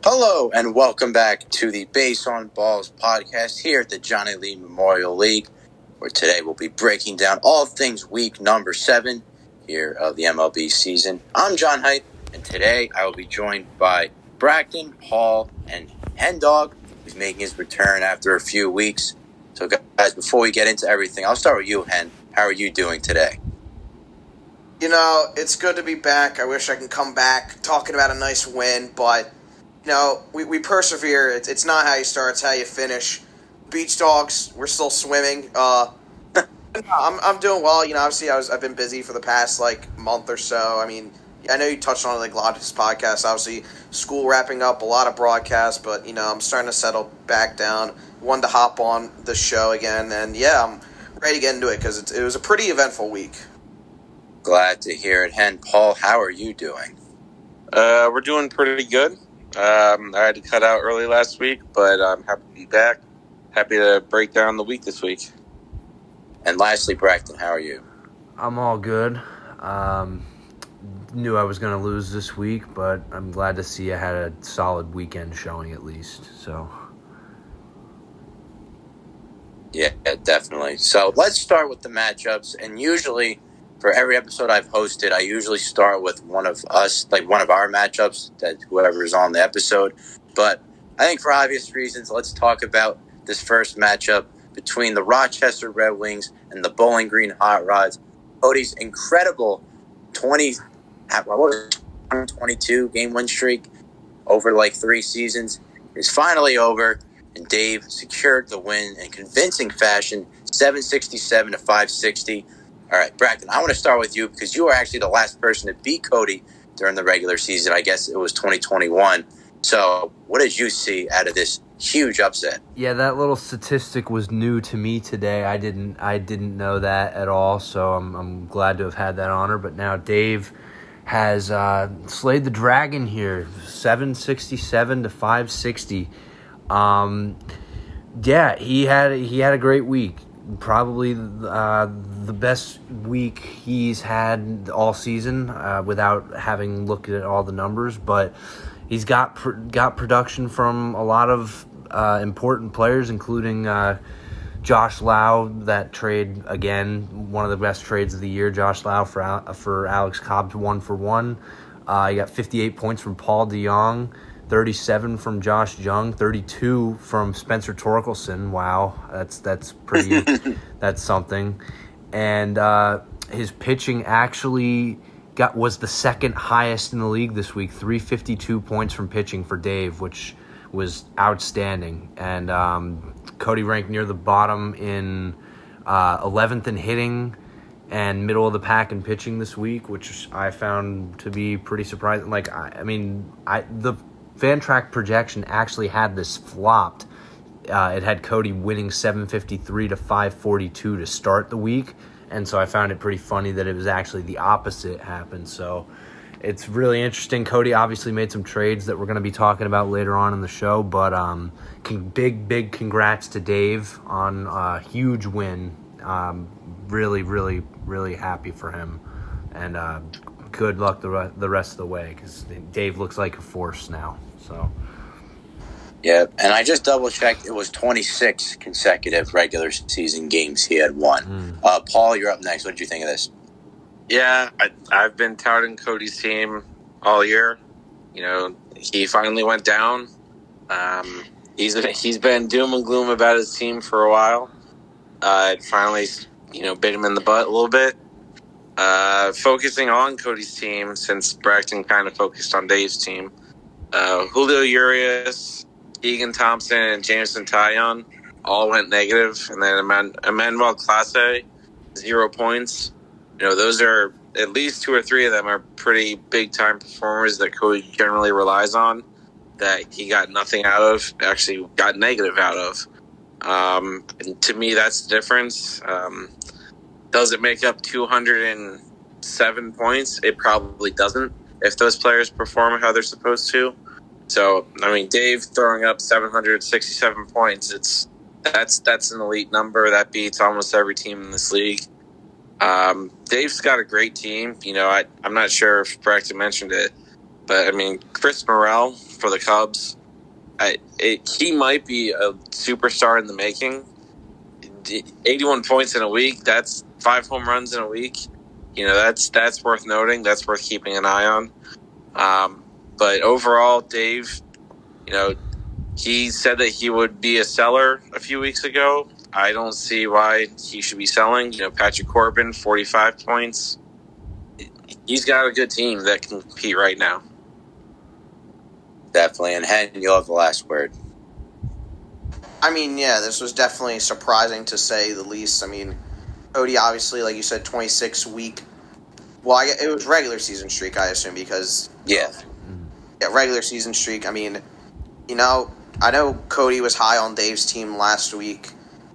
Hello and welcome back to the Base on Balls podcast here at the Johnny Lee Memorial League, where today we'll be breaking down all things week number 7 here of the MLB season. I'm John Height, and today I will be joined by Bracton, Paul, and Hendog, who's making his return after a few weeks. So guys, before we get into everything, I'll start with you, Hen. How are you doing today? You know, it's good to be back. I wish I can come back talking about a nice win, but you know, we persevere. It's not how you start; it's how you finish. Beach dogs, we're still swimming. I'm doing well. You know, obviously I've been busy for the past month or so. I mean, I know you touched on it a lot of this podcast. Obviously, school wrapping up, a lot of broadcasts, but you know, I'm starting to settle back down. Wanted to hop on the show again, and yeah, I'm ready to get into it because it was a pretty eventful week. Glad to hear it, Hen. Paul, how are you doing? We're doing pretty good. I had to cut out early last week, but I'm happy to be back. Happy to break down the week this week. And lastly, Bracton, how are you? I'm all good. Knew I was going to lose this week, but I'm glad to see I had a solid weekend showing at least. So, yeah, definitely. So let's start with the matchups. And usually, for every episode I've hosted, I usually start with one of our matchups, that whoever's on the episode. But I think for obvious reasons, let's talk about this first matchup between the Rochester Red Wings and the Bowling Green Hot Rods. Cody's incredible 22 game win streak over 3 seasons is finally over, and Dave secured the win in convincing fashion, 767 to 560. All right, Bracton, I want to start with you because you were actually the last person to beat Cody during the regular season. I guess it was 2021. So what did you see out of this huge upset? Yeah, that little statistic was new to me today. I didn't know that at all, so I'm glad to have had that honor. But now Dave has slayed the dragon here, 767 to 560. Yeah, he had a great week. Probably the best week he's had all season without having looked at all the numbers. But he's got production from a lot of important players, including Josh Lau. That trade, again, one of the best trades of the year. Josh Lau for Alex Cobb, 1-for-1. He got 58 points from Paul DeJong. 37 from Josh Jung, 32 from Spencer Torkelson. Wow, that's pretty. That's something. And his pitching actually was the second highest in the league this week. 352 points from pitching for Dave, which was outstanding. And Cody ranked near the bottom in 11th in hitting and middle of the pack in pitching this week, which I found to be pretty surprising. The Fantrack projection actually had this flopped. It had Cody winning 753 to 542 to start the week, and so I found it pretty funny that it was actually the opposite happened. So it's really interesting. Cody obviously made some trades that we're going to be talking about later on in the show, but big congrats to Dave on a huge win. Really, really, really happy for him, and good luck the rest of the way because Dave looks like a force now. So, yeah, and I just double-checked. It was 26 consecutive regular season games he had won. Paul, you're up next. What did you think of this? Yeah, I've been touting Cody's team all year. You know, he finally went down. He's been doom and gloom about his team for a while. It finally, bit him in the butt a little bit. Focusing on Cody's team, since Bracton kind of focused on Dave's team, Julio Urias, Egan Thompson, and Jameson Taillon all went negative, and then Emmanuel Clase, 0 points. Those are at least 2 or 3 of them are pretty big-time performers that Cody generally relies on, that he got nothing out of, actually got negative out of. And to me, that's the difference. Does it make up 207 points? It probably doesn't if those players perform how they're supposed to. So, Dave throwing up 767 points, that's an elite number. That beats almost every team in this league. Dave's got a great team. I'm not sure if Bracton mentioned it, But, I mean, Chris Morel for the Cubs, he might be a superstar in the making. 81 points in a week, that's 5 home runs in a week. That's worth noting. That's worth keeping an eye on. But overall, Dave, he said that he would be a seller a few weeks ago. I don't see why he should be selling. Patrick Corbin, 45 points. He's got a good team that can compete right now. Definitely. And Hen, you'll have the last word. I mean, yeah, this was definitely surprising to say the least. I mean, Cody, obviously, like you said, 26-week. Well, it was regular season streak, I assume, because... Yeah, regular season streak. I mean, I know Cody was high on Dave's team last week,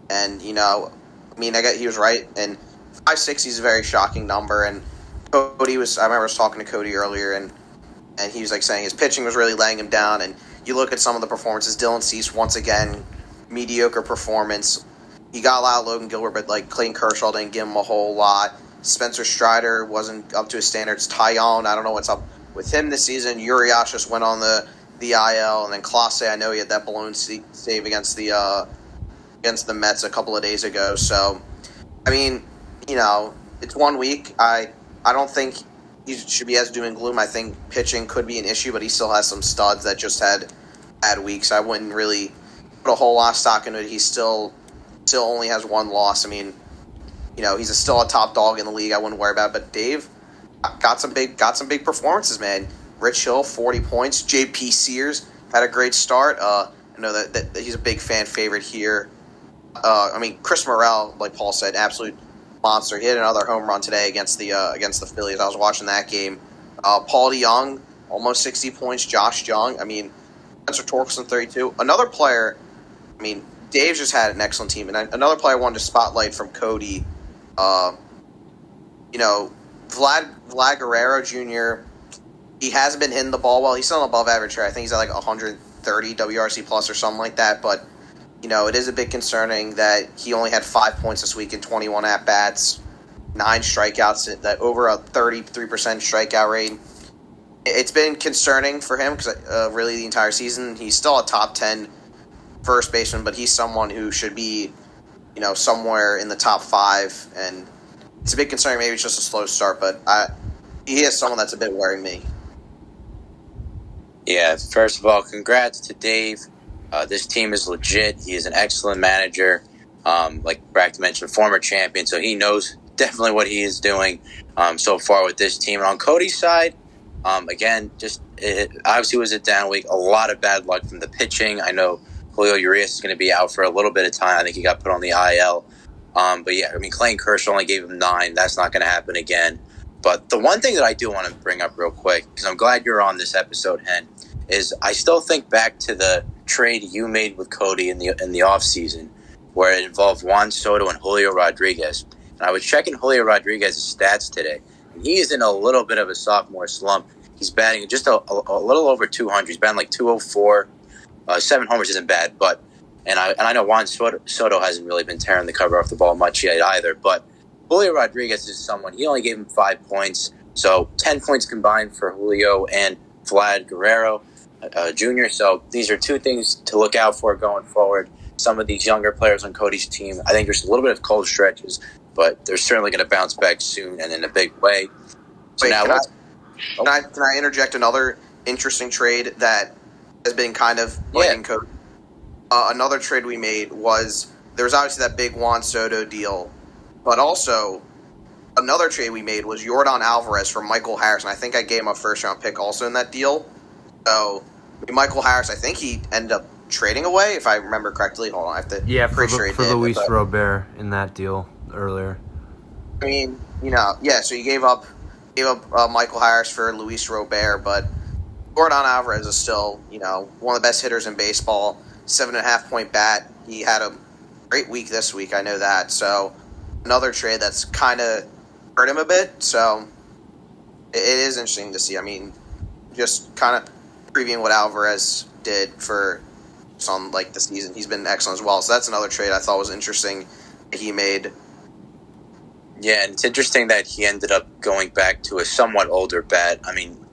and, he was right, and 560 is a very shocking number, and I remember I was talking to Cody earlier, and he was, saying his pitching was really laying him down, and you look at some of the performances, Dylan Cease, once again, mediocre performance. He got a lot of Logan Gilbert, but, Clayton Kershaw didn't give him a whole lot. Spencer Strider wasn't up to his standards. Taillon, I don't know what's up with him this season. Urias just went on the IL, and then Clase, I know he had that balloon save against the Mets a couple of days ago. So, I mean, it's 1 week. I don't think he should be as doom and gloom. I think pitching could be an issue, but he still has some studs that just had bad weeks. I wouldn't really put a whole lot of stock into it. He still only has 1 loss. I mean, he's still a top dog in the league. I wouldn't worry about it. But Dave got some big performances, man. Rich Hill, 40 points. J.P. Sears had a great start. I know that he's a big fan favorite here. Chris Morel, like Paul said, absolute monster. He hit another home run today against the Phillies. I was watching that game. Paul DeYoung, almost 60 points. Josh Jung. Spencer Torkelson, 32. Another player, Dave's just had an excellent team. And another player I wanted to spotlight from Cody, Vlad Guerrero Jr., he hasn't been hitting the ball well. He's still an above average here. I think he's at 130 WRC plus or something like that. But, it is a bit concerning that he only had 5 points this week in 21 at-bats, 9 strikeouts, that over a 33% strikeout rate. It's been concerning for him because really the entire season he's still a top 10 first baseman, but he's someone who should be, somewhere in the top 5. And it's a bit concerning. Maybe it's just a slow start, but he is someone that's a bit worrying me. Yeah, first of all, congrats to Dave. This team is legit. He is an excellent manager. Like Brack mentioned, former champion, so he knows definitely what he is doing so far with this team. And on Cody's side, again, it obviously was a down week. A lot of bad luck from the pitching. I know Julio Urias is going to be out for a little bit of time. I think he got put on the IL. But yeah, Clayton Kershaw only gave him 9. That's not going to happen again. But the one thing that I do want to bring up real quick, because I'm glad you're on this episode, Hen, is I still think back to the trade you made with Cody in the offseason, where it involved Juan Soto and Julio Rodriguez. And I was checking Julio Rodriguez's stats today, and he is in a little bit of a sophomore slump. He's batting just a little over 200. He's batting 204. 7 homers isn't bad, but and I know Juan Soto hasn't really been tearing the cover off the ball much yet either, but Julio Rodriguez is someone, he only gave him 5 points, so 10 points combined for Julio and Vlad Guerrero Jr., so these are 2 things to look out for going forward. Some of these younger players on Cody's team, I think there's a little bit of cold stretches, but they're certainly going to bounce back soon and in a big way. So Wait, can I interject another interesting trade that has been kind of biting Cody? Another trade we made was, there was obviously that big Juan Soto deal, but also another trade we made was Yordan Alvarez for Michael Harris, and I think I gave him a first-round pick also in that deal. So Michael Harris, I think he ended up trading away, if I remember correctly. Hold on, I have to... for Luis Robert in that deal earlier. So you gave up Michael Harris for Luis Robert, but Yordan Alvarez is still, one of the best hitters in baseball. 7.5-point bat. He had a great week this week. I know that. So another trade that's kind of hurt him a bit. So it is interesting to see. Just kind of previewing what Alvarez did for on the season. He's been excellent as well. So that's another trade I thought was interesting that he made. Yeah, and it's interesting that he ended up going back to a somewhat older bat.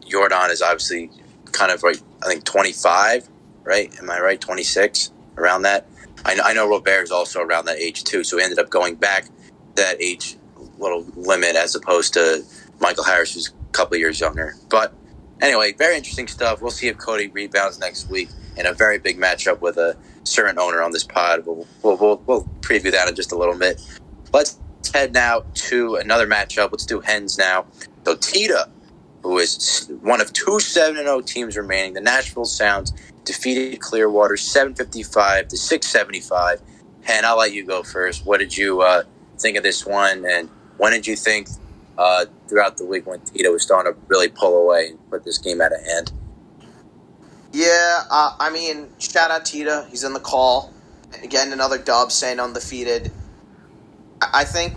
Jordan is obviously kind of like, I think 25, right? Am I right? 26, around that. I know Robert is also around that age too, so he ended up going back to that age little limit as opposed to Michael Harris, who's a couple of years younger. But anyway, very interesting stuff. We'll see if Cody rebounds next week in a very big matchup with a certain owner on this pod. We'll preview that in just a little bit. Let's head now to another matchup. Let's do hens now. So Tita, who is one of two 7-0 teams remaining, the Nashville Sounds defeated Clearwater 755 to 675. Hen, I'll let you go first. What did you think of this one, and when did you think throughout the week when Tita was starting to really pull away and put this game out of hand? Yeah, I mean, shout out Tita. He's in the call. Again, another dub, staying undefeated. I think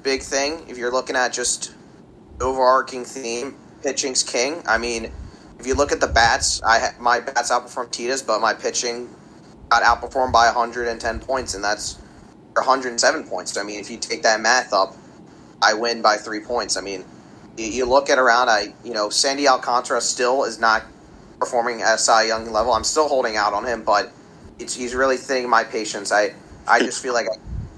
big thing, if you're looking at just overarching theme, pitching's king. I mean, if you look at the bats, my bats outperformed Tita's, but my pitching got outperformed by 110 points, and that's 107 points. I mean, if you take that math up, I win by 3 points. I mean, you look at around, Sandy Alcantara still is not performing at a Cy Young level. I'm still holding out on him, but he's really thinning my patience. I just feel like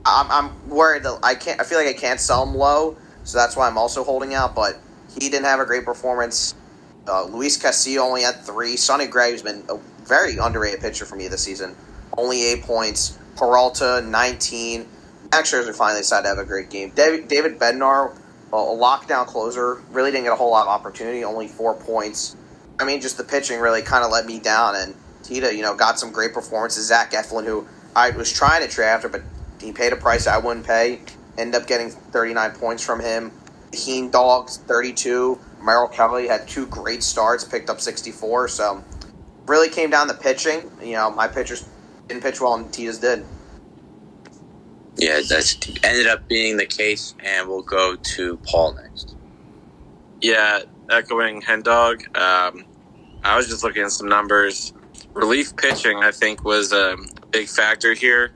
I'm worried that I feel like I can't sell him low, so that's why I'm also holding out. But he didn't have a great performance. Luis Castillo only had 3. Sonny Gray, who's been a very underrated pitcher for me this season, only 8 points. Peralta 19. Max Scherzer finally decided to have a great game. David Bednar, a lockdown closer, really didn't get a whole lot of opportunity. Only 4 points. I mean, just the pitching really kind of let me down. And Tita, got some great performances. Zach Eflin, who I was trying to trade after, but he paid a price I wouldn't pay. Ended up getting 39 points from him. Heen Dogs, 32. Merrill Kelly had 2 great starts, picked up 64. So, really came down to pitching. My pitchers didn't pitch well, and Tita's did. Yeah, that's ended up being the case, and we'll go to Paul next. Yeah, echoing Hen Dog. I was just looking at some numbers. Relief pitching, I think, was a big factor here.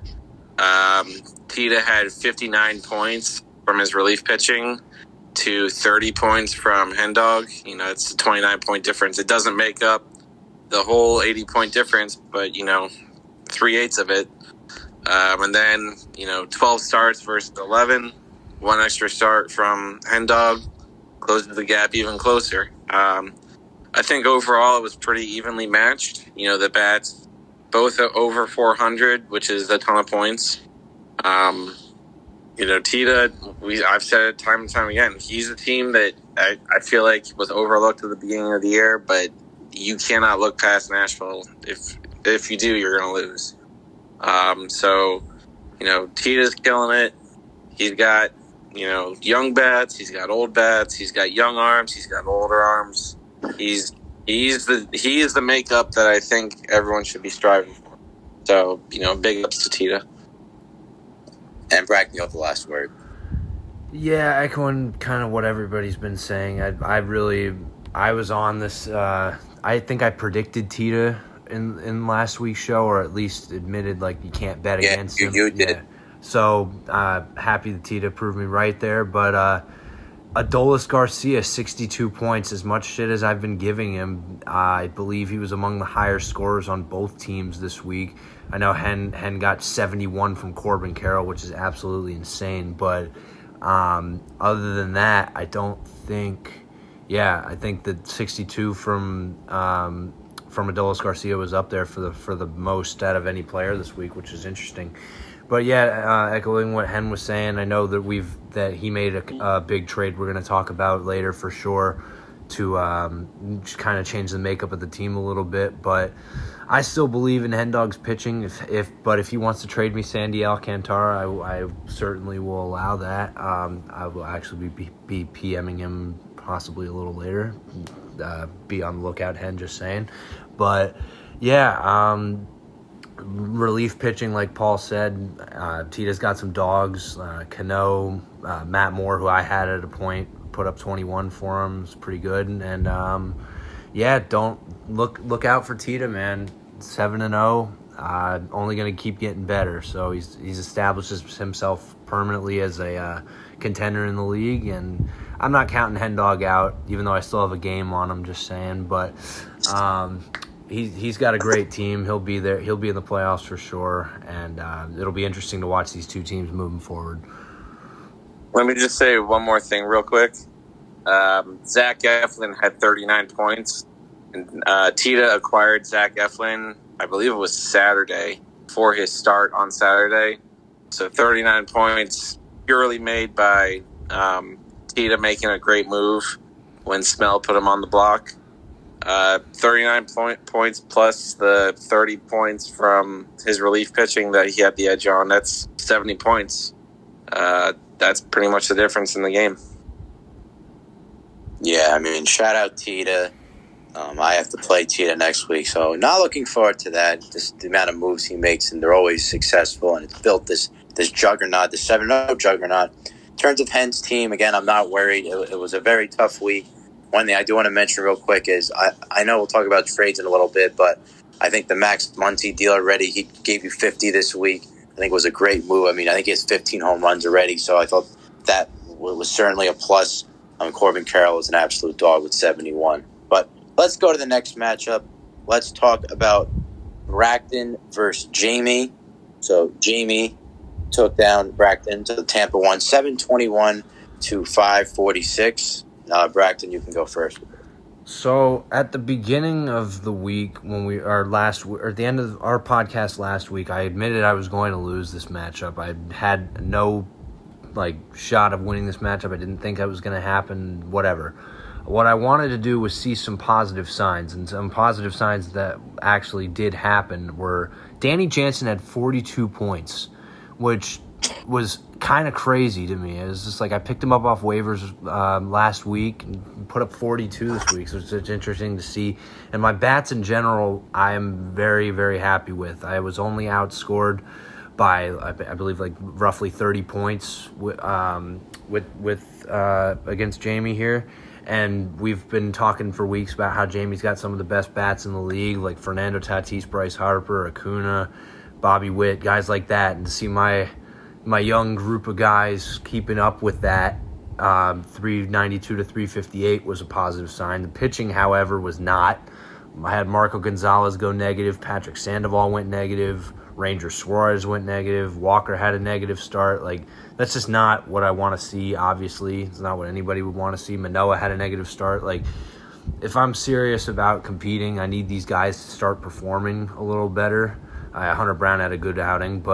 Tita had 59 points from his relief pitching to 30 points from Hen Dog. It's a 29-point difference. It doesn't make up the whole 80-point difference, but, 3/8 of it. And then, 12 starts versus 11. 1 extra start from Hen Dog closes the gap even closer. I think overall it was pretty evenly matched. The bats both are over 400, which is a ton of points. Tita, I've said it time and time again, he's a team that I feel like was overlooked at the beginning of the year, but you cannot look past Nashville. If you do, you're going to lose. Tita's killing it. He's got, young bats. He's got old bats. He's got young arms. He's got older arms. He is the makeup that I think everyone should be striving for. So, big ups to Tita. And Brack, you have the last word. Yeah, echoing kind of what everybody's been saying. I was on this. I think I predicted Tita in last week's show, or at least admitted you can't bet against him. You did. Yeah. So happy that Tita proved me right there. But Adolis Garcia, 62 points. As much shit as I've been giving him, I believe he was among the higher scorers on both teams this week. I know Hen got 71 from Corbin Carroll, which is absolutely insane. But other than that, I don't think. Yeah, I think that 62 from Adolis Garcia was up there for the most out of any player this week, which is interesting. But yeah, echoing what Hen was saying, I know that he made a big trade we're going to talk about later for sure to just kind of change the makeup of the team a little bit. But I still believe in Hen Dog's pitching. But if he wants to trade me Sandy Alcantara, I certainly will allow that. I will actually be PMing him possibly a little later. Be on the lookout, Hen, just saying. But yeah, relief pitching, like Paul said, Tita's got some dogs. Cano, Matt Moore, who I had at a point, put up 21 for him. It's pretty good. And don't look out for Tita, man. 7-0, only going to keep getting better. So he's established himself permanently as a contender in the league. And I'm not counting Hen Dog out, even though I still have a game on him, just saying. But he's got a great team. He'll be there. He'll be in the playoffs for sure. And it'll be interesting to watch these two teams moving forward. Let me just say one more thing real quick. Zach Eflin had 39 points. And Tita acquired Zach Eflin, I believe it was Saturday, for his start on Saturday. So 39 points purely made by Tita making a great move when Smell put him on the block. 39 points plus the 30 points from his relief pitching that he had the edge on. That's 70 points. That's pretty much the difference in the game. Yeah, I mean, shout out Tita. I have to play Tita next week, so not looking forward to that. Just the amount of moves he makes, and they're always successful, and it's built this juggernaut, the 7-0 juggernaut. In terms of Hen's team, again, I'm not worried. It was a very tough week. One thing I do want to mention real quick is I know we'll talk about trades in a little bit, but I think the Max Muncy deal already, he gave you 50 this week. I think it was a great move. I mean, I think he has 15 home runs already, so I thought that was certainly a plus. Corbin Carroll is an absolute dog with 71. But let's go to the next matchup. Let's talk about Bracton versus Jamie. So Jamie took down Bracton to the Tampa 721 to 546. Bracton, you can go first. So at the beginning of the week, when at the end of our podcast last week, I admitted I was going to lose this matchup. I had no shot of winning this matchup. I didn't think that was going to happen, whatever. What I wanted to do was see some positive signs, and some positive signs that actually did happen were Danny Jansen had 42 points, which was kind of crazy to me. It was just I picked him up off waivers last week and put up 42 this week, so it's interesting to see. And my bats in general, I am very, very happy with. I was only outscored by I believe roughly 30 points against Jamie here, and we've been talking for weeks about how Jamie's got some of the best bats in the league, like Fernando Tatis, Bryce Harper, Acuna, Bobby Witt, guys like that, and to see my young group of guys keeping up with that 392 to 358 was a positive sign. The pitching, however, was not. I had Marco Gonzalez go negative, Patrick Sandoval went negative, Ranger Suarez went negative, Walker had a negative start. That's just not what I want to see, obviously. It's not what anybody would want to see. Manoah had a negative start. If I'm serious about competing, I need these guys to start performing a little better. Hunter Brown had a good outing,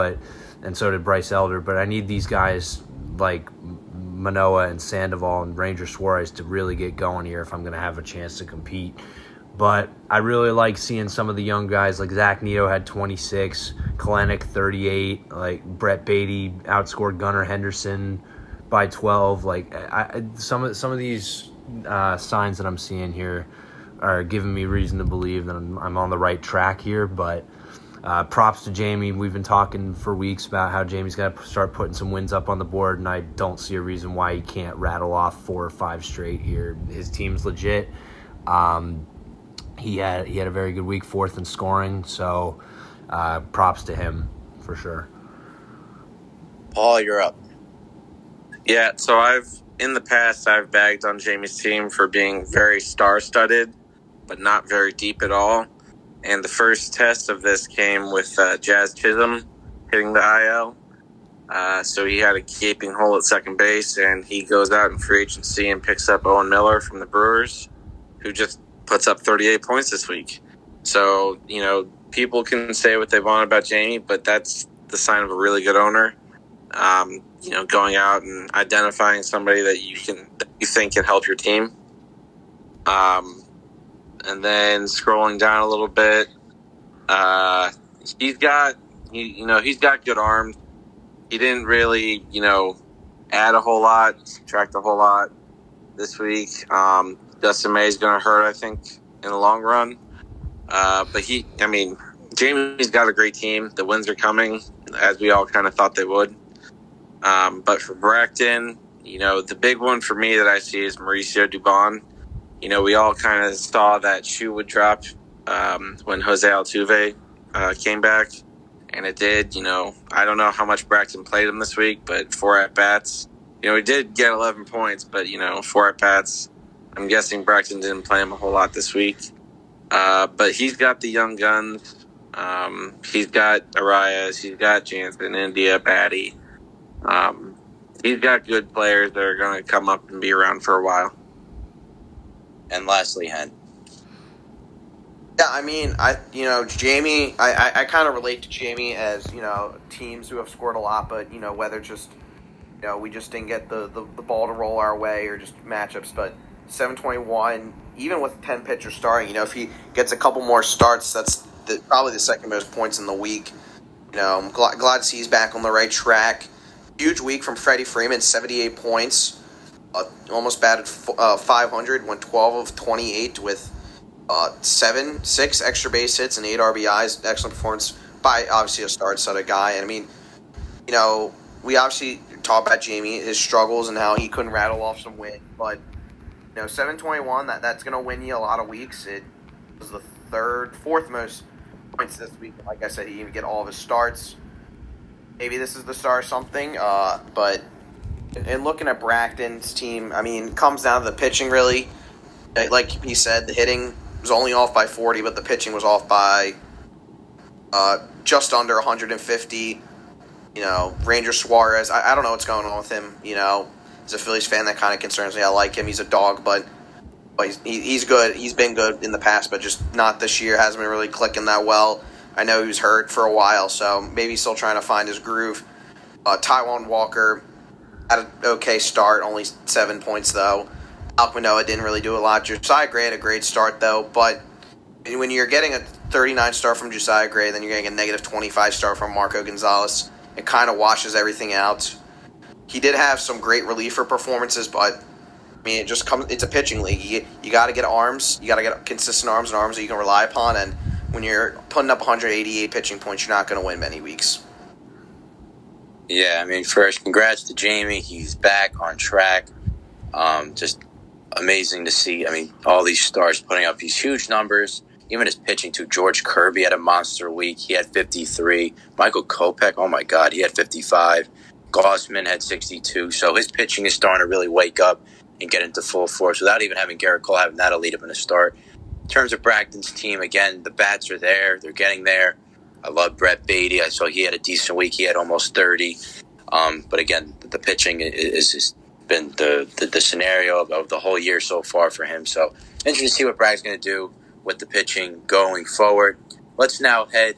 and so did Bryce Elder, but I need these guys like Manoah and Sandoval and Ranger Suarez to really get going here if I'm going to have a chance to compete. But I really like seeing some of the young guys, like Zach Neto had 26, Kalenic 38, Brett Beatty outscored Gunnar Henderson by 12. Some of these signs that I'm seeing here are giving me reason to believe that I'm on the right track here. But props to Jamie. We've been talking for weeks about how Jamie's got to start putting some wins up on the board, and I don't see a reason why he can't rattle off 4 or 5 straight here. His team's legit. He had a very good week, 4th in scoring, so props to him for sure. Paul, you're up. Yeah, so in the past I've bagged on Jamie's team for being very star-studded, but not very deep at all. And the first test of this came with Jazz Chisholm hitting the IL. So he had a gaping hole at second base, and he goes out in free agency and picks up Owen Miller from the Brewers, who just puts up 38 points this week. So, people can say what they want about Jamie, but that's the sign of a really good owner. Going out and identifying somebody that you think can help your team. And then scrolling down a little bit, he's got good arms. He didn't really, add a whole lot, subtract a whole lot this week. Dustin May is going to hurt, I think, in the long run. But Jamie's got a great team. The wins are coming, as we all kind of thought they would. But for Bracton, the big one for me that I see is Mauricio Dubon. We all kind of saw that shoe would drop when Jose Altuve came back. and it did. I don't know how much Braxton played him this week, but 4 at-bats. He did get 11 points, but, 4 at-bats. I'm guessing Braxton didn't play him a whole lot this week. But he's got the young guns. He's got Arias. He's got Jansen, India, Batty. He's got good players that are going to come up and be around for a while. And lastly, Hen. Yeah, I mean, Jamie, I kind of relate to Jamie as, teams who have scored a lot, but, whether just, we just didn't get the ball to roll our way or just matchups. But 721, even with 10 pitchers starting, if he gets a couple more starts, that's probably the second most points in the week. I'm glad to see he's back on the right track. Huge week from Freddie Freeman, 78 points. Almost batted 500, went 12 of 28 with 6 extra base hits and 8 RBIs. Excellent performance by obviously a star-studded guy. And I mean, we obviously talk about Jamie, his struggles and how he couldn't rattle off some wins. But 721, that's going to win you a lot of weeks. It was the fourth most points this week. Like I said, he didn't even get all of his starts. Maybe this is the start of something. But in looking at Braxton's team, I mean, it comes down to the pitching really. Like he said, the hitting was only off by 40, but the pitching was off by just under 150. Ranger Suarez, I don't know what's going on with him. As a Phillies fan, that kind of concerns me. I like him. He's a dog, but he's good. He's been good in the past, but just not this year. Hasn't been really clicking that well. I know he was hurt for a while, so maybe he's still trying to find his groove. Taijuan Walker had an okay start, only 7 points, though. Alek didn't really do a lot. Josiah Gray had a great start, though. But when you're getting a 39 star from Josiah Gray, then you're getting a negative 25 star from Marco Gonzalez. It kind of washes everything out. He did have some great reliever performances, but I mean, it just comes. It's a pitching league. You got to get arms. You got to get consistent arms and arms that you can rely upon. And when you're putting up 188 pitching points, you're not going to win many weeks. Yeah, I mean, first, congrats to Jamie. He's back on track. Just amazing to see. I mean, all these stars putting up these huge numbers. Even his pitching, too. George Kirby had a monster week. He had 53. Michael Kopech, oh, my God, he had 55. Gossman had 62. So his pitching is starting to really wake up and get into full force without even having Garrett Cole having that elite of a start. In terms of Braxton's team, again, the bats are there. They're getting there. I love Brett Beatty. I saw he had a decent week. He had almost 30. But, again, the pitching is been the scenario of the whole year so far for him. So interesting to see what Bragg's going to do with the pitching going forward. Let's now head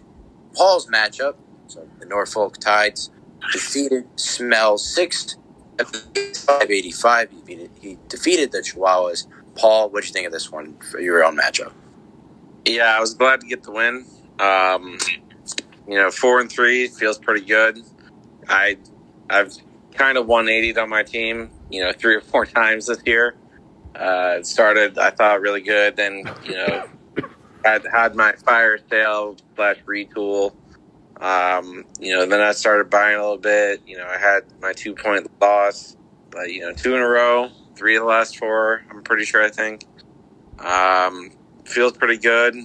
Paul's matchup. So the Norfolk Tides defeated Smell 6-585. He defeated the Chihuahuas. Paul, what did you think of this one for your own matchup? Yeah, I was glad to get the win. 4-3 feels pretty good. I've kind of 180'd on my team, 3 or 4 times this year. It started, I thought, really good. Then, had my fire sale / retool. Then I started buying a little bit. I had my 2-point loss, but 2 in a row, 3 of the last 4. I'm pretty sure. I think feels pretty good.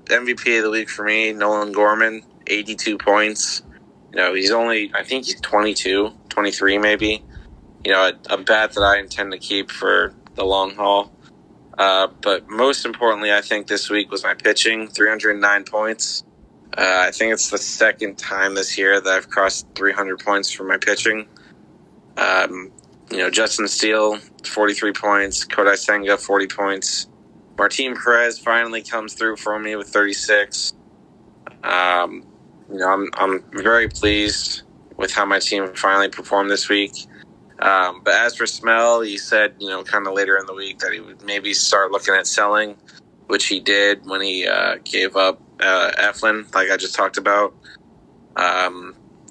MVP of the week for me, Nolan Gorman, 82 points. He's only, I think he's 22, 23 maybe. A bat that I intend to keep for the long haul. But most importantly, I think this week was my pitching, 309 points. I think it's the second time this year that I've crossed 300 points for my pitching. Justin Steele, 43 points. Kodai Senga, 40 points. Martin Perez finally comes through for me with 36. I'm very pleased with how my team finally performed this week. But as for Smell, he said, kind of later in the week that he would maybe start looking at selling, which he did when he gave up Eflin, like I just talked about.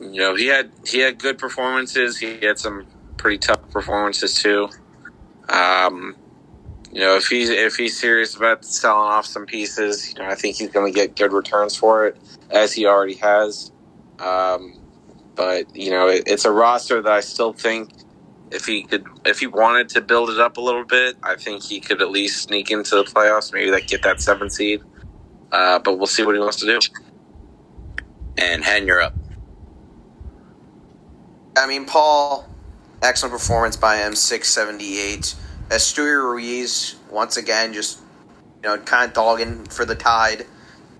He had good performances. He had some pretty tough performances too. If he's serious about selling off some pieces, I think he's going to get good returns for it, as he already has. But it's a roster that I still think if he wanted to build it up a little bit, I think he could at least sneak into the playoffs, maybe get that 7th seed. But we'll see what he wants to do. And Hen, you're up. I mean, Paul, excellent performance by him, 678. Esteury Ruiz, once again, just kind of dogging for the Tide,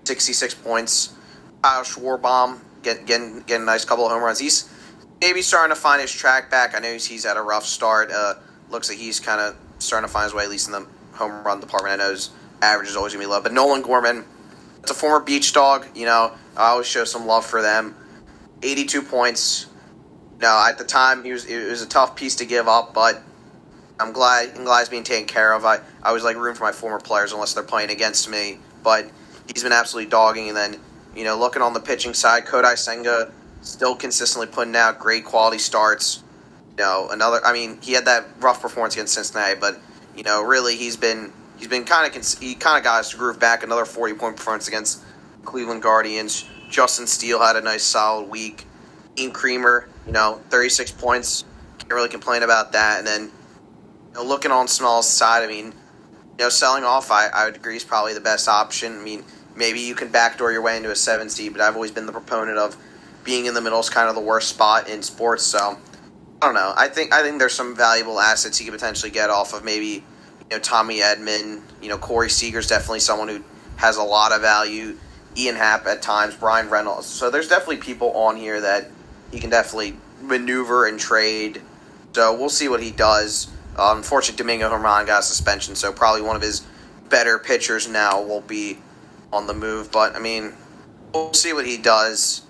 66 points. Kyle Schwarbaum getting a nice couple of home runs. He's maybe starting to find his track back. I know he's had a rough start. Looks like he's kind of starting to find his way, at least in the home run department. I know his average is always going to be low. But Nolan Gorman, it's a former Beach Dog. I always show some love for them. 82 points. At the time, it was a tough piece to give up, but I'm glad he's being taken care of. I always like rooting for my former players unless they're playing against me, but he's been absolutely dogging. And then, looking on the pitching side, Kodai Senga still consistently putting out great quality starts. He had that rough performance against Cincinnati, but really he kind of got his groove back. Another 40-point performance against Cleveland Guardians. Justin Steele had a nice solid week. Ian Creamer, 36 points. Can't really complain about that. And then looking on Snell's side, selling off, I would agree is probably the best option. Maybe you can backdoor your way into a 7 seed, but I've always been the proponent of being in the middle is kind of the worst spot in sports. So I don't know. I think there's some valuable assets you could potentially get off of maybe Tommy Edman. Corey Seager's definitely someone who has a lot of value. Ian Happ at times, Brian Reynolds. So there's definitely people on here that he can definitely maneuver and trade. So we'll see what he does. Unfortunately, Domingo Germán got a suspension, so probably one of his better pitchers now will be on the move. But, we'll see what he does.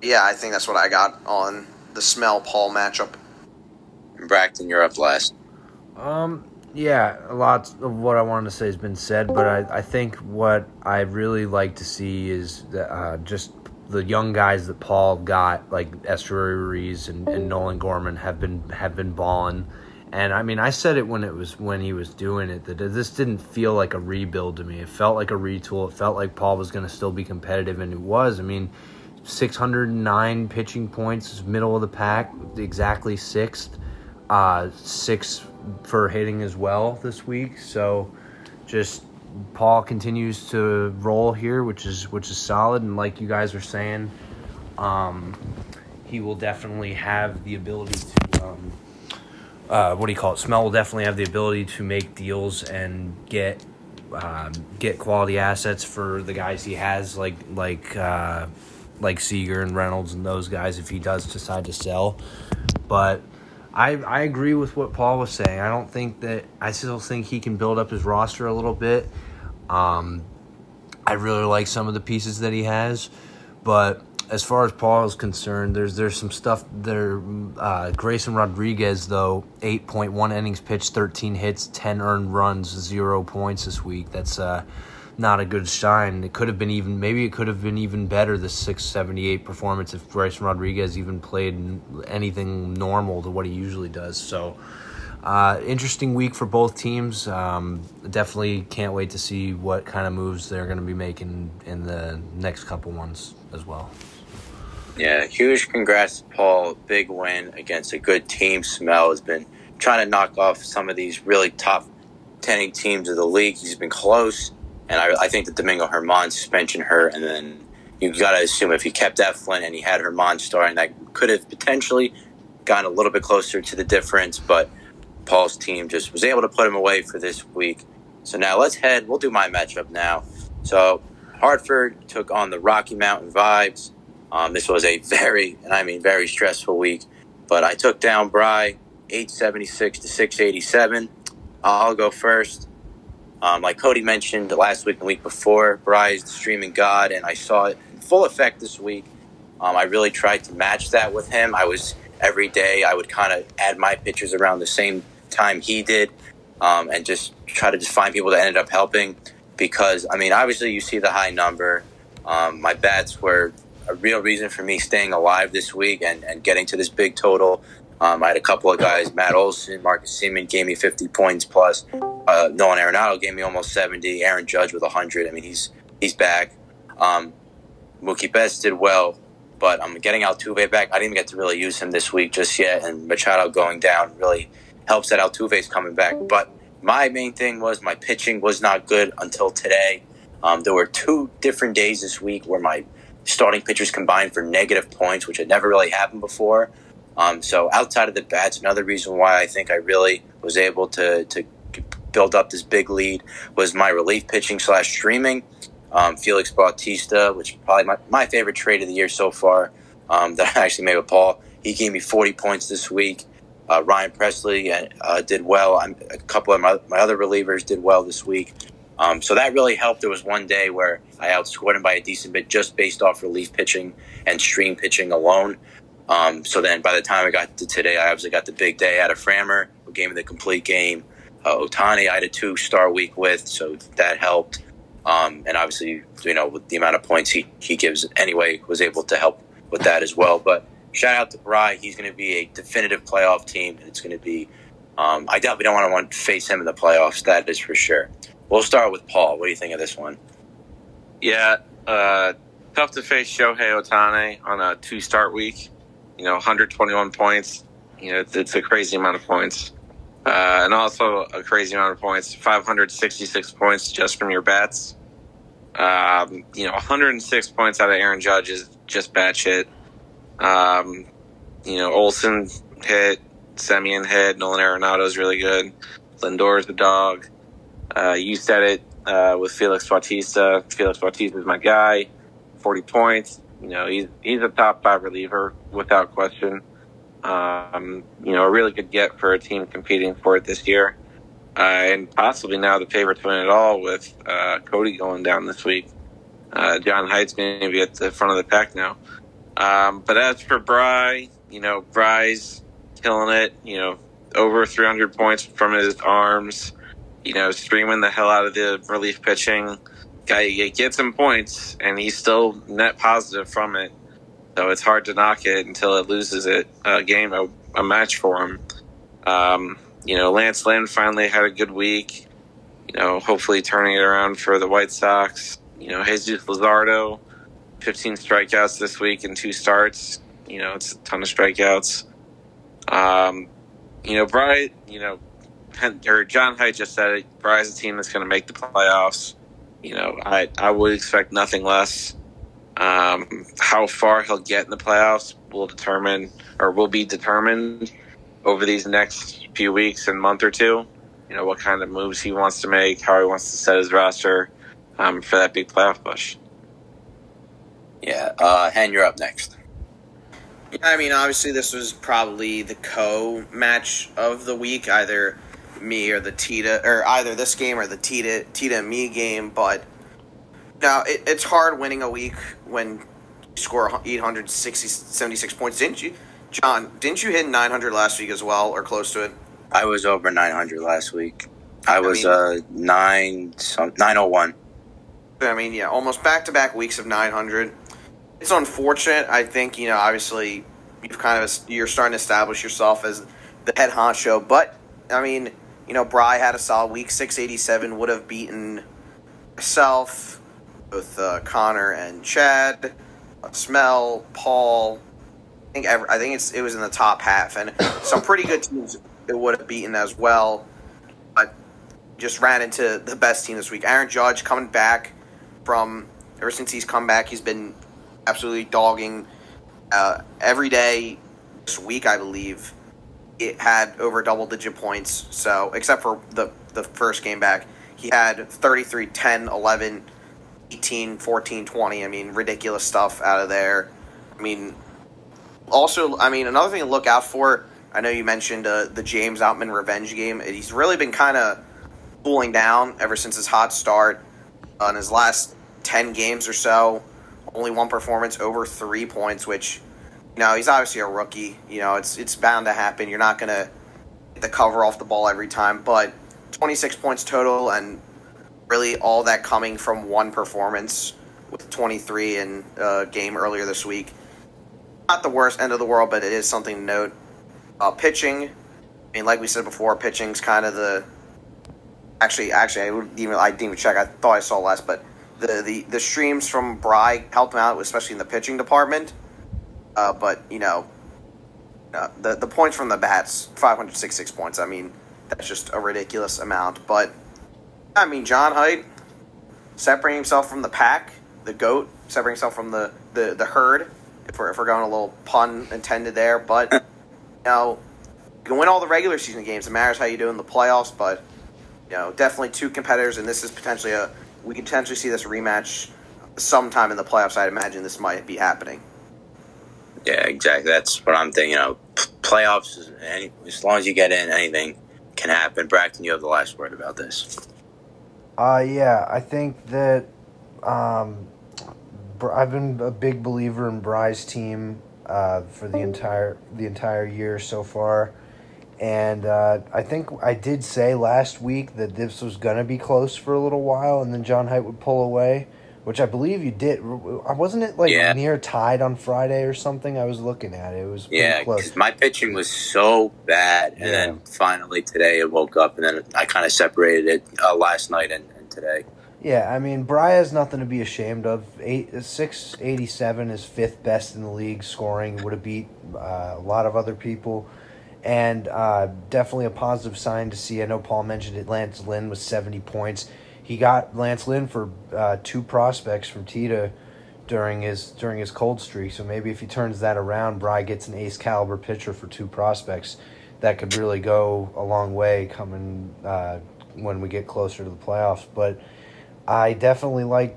Yeah, I think that's what I got on the Smell-Paul matchup. Braxton, you're up last. Yeah, a lot of what I wanted to say has been said, but I think what I really like to see is just the young guys that Paul got, like Esteury Ruiz and Nolan Gorman, have been balling. And I said it when he was doing it, that this didn't feel like a rebuild to me. It felt like a retool. It felt like Paul was going to still be competitive, and it was. 609 pitching points, middle of the pack, exactly sixth. 6 for hitting as well this week. So just Paul continues to roll here, which is solid. And like you guys are saying, he will definitely have the ability to Smell will definitely have the ability to make deals and get quality assets for the guys he has, like Seager and Reynolds and those guys, if he does decide to sell. But I agree with what Paul was saying. I still think he can build up his roster a little bit. I really like some of the pieces that he has, but as far as Paul is concerned, there's some stuff there. Grayson Rodriguez, though, 8.1 innings pitched, 13 hits, 10 earned runs, 0 points this week. That's not a good shine. It could have been even better, the 678 performance, if Grayson Rodriguez even played anything normal to what he usually does. So, interesting week for both teams. Definitely can't wait to see what kind of moves they're going to be making in the next couple ones as well. Yeah, huge congrats to Paul. Big win against a good team. Smell has been trying to knock off some of these really top 10 teams of the league. He's been close, and I think the Domingo Germán suspension hurt, and then you got to assume if he kept Eflin and he had Germán starting, that could have potentially gotten a little bit closer to the difference, but Paul's team just was able to put him away for this week. So now we'll do my matchup now. So Hartford took on the Rocky Mountain Vibes. This was a very stressful week, but I took down Bry 876 to 687. I'll go first. Like Cody mentioned last week and the week before, Bry is the streaming god, and I saw it in full effect this week. I really tried to match that with him. Every day I would kind of add my pitchers around the same time he did, and just try to find people that ended up helping, because, obviously you see the high number. My bats were a real reason for me staying alive this week and getting to this big total. I had a couple of guys, Matt Olson, Marcus Seaman gave me 50 points plus. Nolan Arenado gave me almost 70. Aaron Judge with 100. He's back. Mookie Betts did well, but I'm getting Altuve back. I didn't get to really use him this week just yet, and Machado going down really helps that Altuve's coming back. But my main thing was my pitching was not good until today. There were 2 different days this week where my starting pitchers combined for negative points, which had never really happened before. So outside of the bats, another reason why I think I really was able to build up this big lead was my relief pitching / streaming. Felix Bautista, which is probably my favorite trade of the year so far, that I actually made with Paul. He gave me 40 points this week. Ryan Presley did well. A couple of my other relievers did well this week. So that really helped. There was one day where I outscored him by a decent bit just based off relief pitching and stream pitching alone. So then by the time I got to today, I obviously got the big day out of Frammer, who gave me the complete game. Ohtani, I had a 2-star week with, so that helped. And obviously, with the amount of points he gives anyway, was able to help with that as well. But shout out to Bry. He's going to be a definitive playoff team, and it's going to be I definitely don't want to face him in the playoffs, that is for sure. We'll start with Paul. What do you think of this one? Yeah, tough to face Shohei Ohtani on a 2-start week. 121 points. It's a crazy amount of points. And also a crazy amount of points, 566 points just from your bats. 106 points out of Aaron Judge is just bad shit. Olsen hit, Semien hit, Nolan Arenado's really good. Lindor's the dog. You said it with Felix Bautista. Felix Bautista is my guy. 40 points. He's a top 5 reliever without question. A really good get for a team competing for it this year. And possibly now the favorite to win it all with Cody going down this week. John Haidt's going to be at the front of the pack now. But as for Bry, Bry's killing it. Over 300 points from his arms. Streaming the hell out of the relief pitching. Guy gets some points, and he's still net positive from it. So it's hard to knock it until it loses a match for him. Lance Lynn finally had a good week. Hopefully turning it around for the White Sox. Jesus Luzardo, 15 strikeouts this week in 2 starts. It's a ton of strikeouts. Bry, or John Haidt just said it. Bry's a team that's going to make the playoffs. I would expect nothing less. How far he'll get in the playoffs will be determined over these next few weeks and month or two. What kind of moves he wants to make, how he wants to set his roster for that big playoff push. Yeah, Hen, you're up next. I mean, obviously this was probably the co-match of the week, either me or the Tita, or either this game or the Tita and me game, but now it's hard winning a week when you score 76 points. Didn't you, John, hit 900 last week as well, or close to it? I was over 900 last week. I was 901. I mean, yeah, almost back-to-back weeks of 900. It's unfortunate. I think, obviously you're starting to establish yourself as the head honcho, but I mean, Bry had a solid week. 687 would have beaten myself, both Connor and Chad, Smell, Paul. I think it was in the top half, and some pretty good teams it would have beaten as well. But just ran into the best team this week. Aaron Judge coming back ever since he's come back, he's been absolutely dogging every day this week, I believe. It had over double-digit points, so except for the first game back. He had 33, 10, 11, 18, 14, 20. I mean, ridiculous stuff out of there. I mean, also, another thing to look out for, I know you mentioned the James Outman revenge game. He's really been kind of cooling down ever since his hot start. In his last 10 games or so, only one performance over 3 points, which, he's obviously a rookie. It's bound to happen. You're not going to get the cover off the ball every time, but 26 points total, and really all that coming from one performance with 23 in a game earlier this week. Not the worst end of the world, but it is something to note. Pitching, like we said before, pitching's kind of the... Actually, I didn't even check. I thought I saw less, but the streams from Bry helped him out, especially in the pitching department. But the points from the bats, 566 points. That's just a ridiculous amount. But John Haidt separating himself from the pack, the GOAT, separating himself from the the herd, if we're going a little pun intended there. But you can win all the regular season games. It matters how you do in the playoffs. But definitely two competitors, and this is potentially we can potentially see this rematch sometime in the playoffs. I'd imagine this might be happening. Yeah, exactly. That's what I'm thinking. Playoffs, as long as you get in, anything can happen. Braxton, you have the last word about this. Yeah, I think that I've been a big believer in Bry's team for the entire year so far, and I think I did say last week that this was going to be close for a little while, and then John Height would pull away, which I believe you did. Wasn't it near tied on Friday or something? I was looking at it. It was pretty close. Because my pitching was so bad, and then finally today it woke up, and then I kind of separated it last night and today. Yeah, I mean, Bry has nothing to be ashamed of. 687 is fifth best in the league scoring. Would have beat a lot of other people. And definitely a positive sign to see. I know Paul mentioned it. Lance Lynn was 70 points. He got Lance Lynn for 2 prospects from Tita during his cold streak. So maybe if he turns that around, Bry gets an ace caliber pitcher for 2 prospects. That could really go a long way coming when we get closer to the playoffs. But I definitely like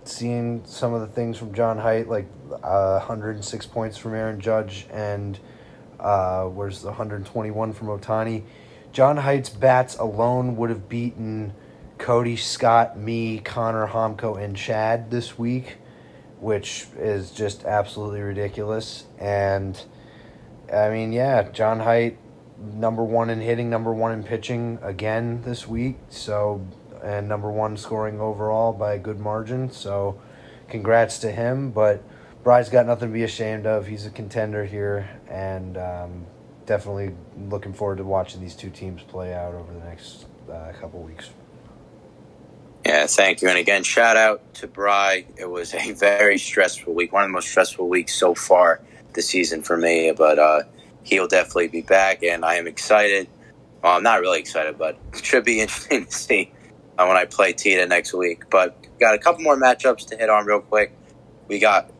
seeing some of the things from John Height, like 106 points from Aaron Judge and where's the 121 from Ohtani. John Height's bats alone would have beaten Cody, Scott, me, Connor, Homko, and Chad this week, which is just absolutely ridiculous. And, I mean, John Height, number 1 in hitting, number 1 in pitching again this week, and number 1 scoring overall by a good margin. So, congrats to him. But Bry's got nothing to be ashamed of. He's a contender here, and definitely looking forward to watching these two teams play out over the next couple weeks. Yeah, thank you. And again, shout out to Bry. It was a very stressful week, one of the most stressful weeks so far this season for me. But he'll definitely be back, and I am excited. Well, I'm not really excited, but it should be interesting to see when I play Tita next week. But got a couple more matchups to hit on real quick. We got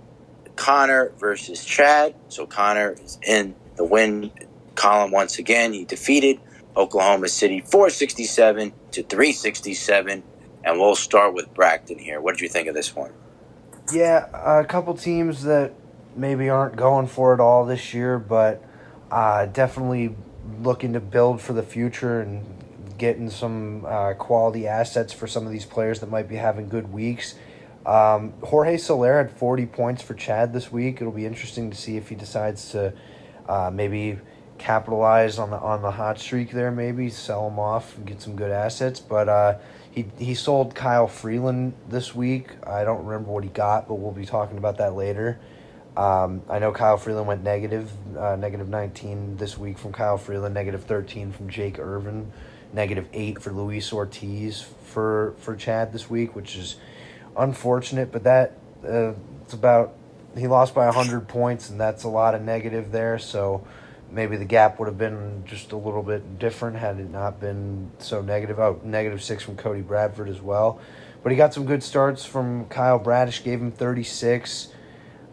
Connor versus Chad. So Connor is in the win column once again. He defeated Oklahoma City 467 to 367. And we'll start with Braxton here. What did you think of this one? Yeah, a couple teams that maybe aren't going for it all this year, but definitely looking to build for the future and getting some quality assets for some of these players that might be having good weeks. Jorge Soler had 40 points for Chad this week. It'll be interesting to see if he decides to maybe capitalize on the hot streak there, maybe sell him off and get some good assets. But he sold Kyle Freeland this week. I don't remember what he got, but we'll be talking about that later. I know Kyle Freeland went negative 19 this week from Kyle Freeland, negative 13 from Jake Irvin, negative 8 for Luis Ortiz for Chad this week, which is unfortunate. But that it's about, he lost by 100 points, and that's a lot of negative there. So maybe the gap would have been just a little bit different had it not been so negative. Negative 6 from Cody Bradford as well. But he got some good starts from Kyle Bradish, gave him 36.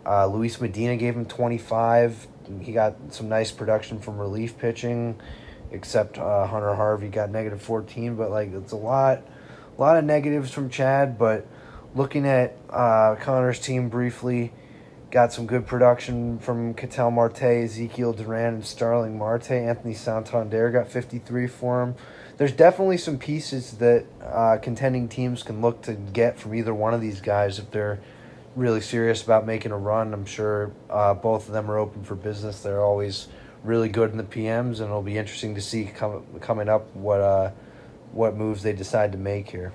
Luis Medina gave him 25. He got some nice production from relief pitching, except Hunter Harvey got negative 14. But it's a lot of negatives from Chad. But looking at Connor's team briefly, got some good production from Ketel Marte, Ezekiel Duran, and Starling Marte. Anthony Santander got 53 for him. There's definitely some pieces that contending teams can look to get from either one of these guys if they're really serious about making a run. I'm sure both of them are open for business. They're always really good in the PMs, and it'll be interesting to see coming up what moves they decide to make here.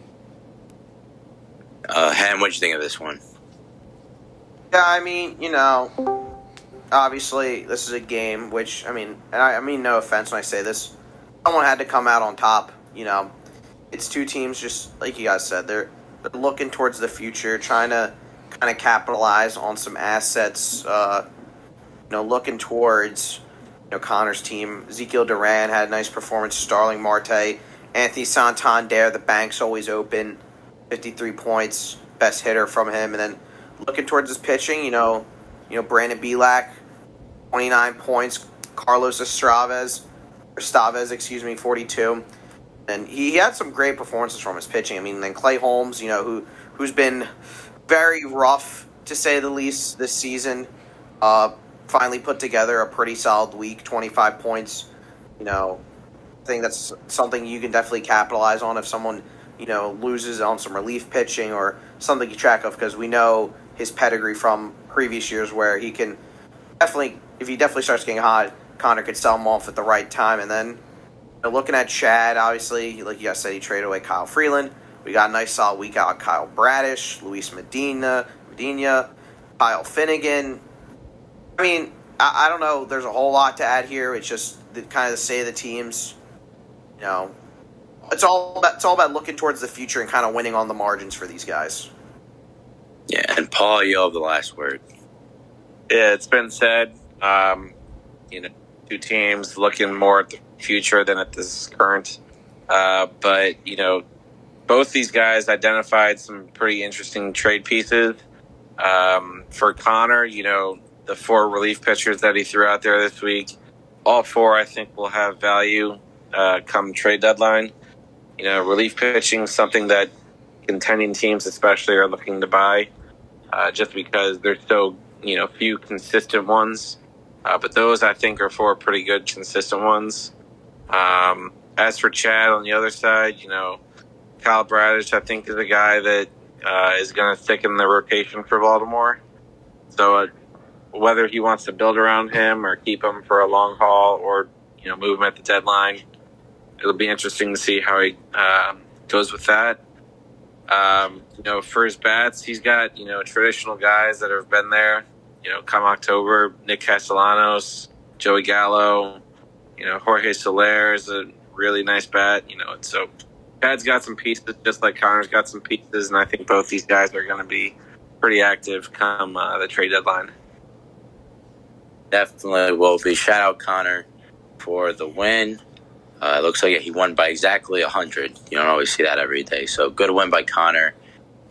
Ham, what'd you think of this one? Yeah, I mean, obviously this is a game which, and I mean no offense when I say this, someone had to come out on top. It's two teams, just like you guys said, they're looking towards the future, trying to kind of capitalize on some assets, looking towards, Connor's team. Ezekiel Duran had a nice performance, Starling Marte, Anthony Santander, the bank's always open, 53 points, best hitter from him, and then looking towards his pitching, Brandon Bielak, 29 points. Carlos Estavez, 42. And he had some great performances from his pitching. I mean, then Clay Holmes, who's been very rough, to say the least, this season, finally put together a pretty solid week, 25 points. I think that's something you can definitely capitalize on if someone, loses on some relief pitching or something you track of, because we know his pedigree from previous years where he can definitely, if he definitely starts getting hot, Connor could sell him off at the right time. And then looking at Chad, obviously, like you guys said, he traded away Kyle Freeland. We got a nice solid week out of Kyle Bradish, Luis Medina, Kyle Finnegan. I mean, I don't know. There's a whole lot to add here. It's just kind of the state of the teams. It's all about looking towards the future and kind of winning on the margins for these guys. Yeah, and Paul, you have the last word. Yeah, it's been said. Two teams looking more at the future than at this current. But both these guys identified some pretty interesting trade pieces. For Connor, the 4 relief pitchers that he threw out there this week, all 4 I think will have value come trade deadline. Relief pitching is something that contending teams especially are looking to buy, just because there's so few consistent ones. But those I think are 4 pretty good consistent ones. As for Chad on the other side, Kyle Bradish I think is a guy that is going to stick in the rotation for Baltimore. So whether he wants to build around him or keep him for a long haul or move him at the deadline, it'll be interesting to see how he goes with that. For his bats, he's got traditional guys that have been there. Come October, Nick Castellanos, Joey Gallo, Jorge Soler is a really nice bat. And so Chad's got some pieces, just like Connor's got some pieces, and I think both these guys are going to be pretty active come the trade deadline. Definitely will be. Shout out Connor for the win. It looks like he won by exactly 100. You don't always see that every day. So good win by Connor.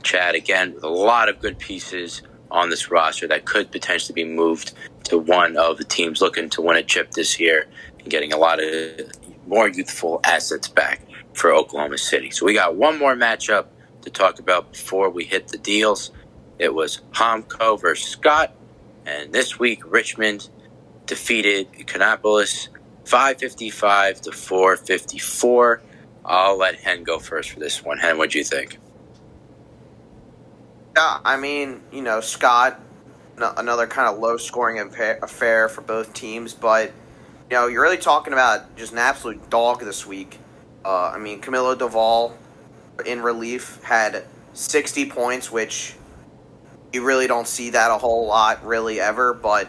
Chad, again, with a lot of good pieces on this roster that could potentially be moved to one of the teams looking to win a chip this year and getting a lot of more youthful assets back for Oklahoma City. So we got one more matchup to talk about before we hit the deals. It was Homco versus Scott. And this week, Richmond defeated Kannapolis 555 to 454. I'll let Hen go first for this one. Hen, what'd you think? Yeah, I mean, Scott, another kind of low-scoring affair for both teams, but, you're really talking about just an absolute dog this week. Camilo Doval in relief had 60 points, which you really don't see that a whole lot, really, ever, but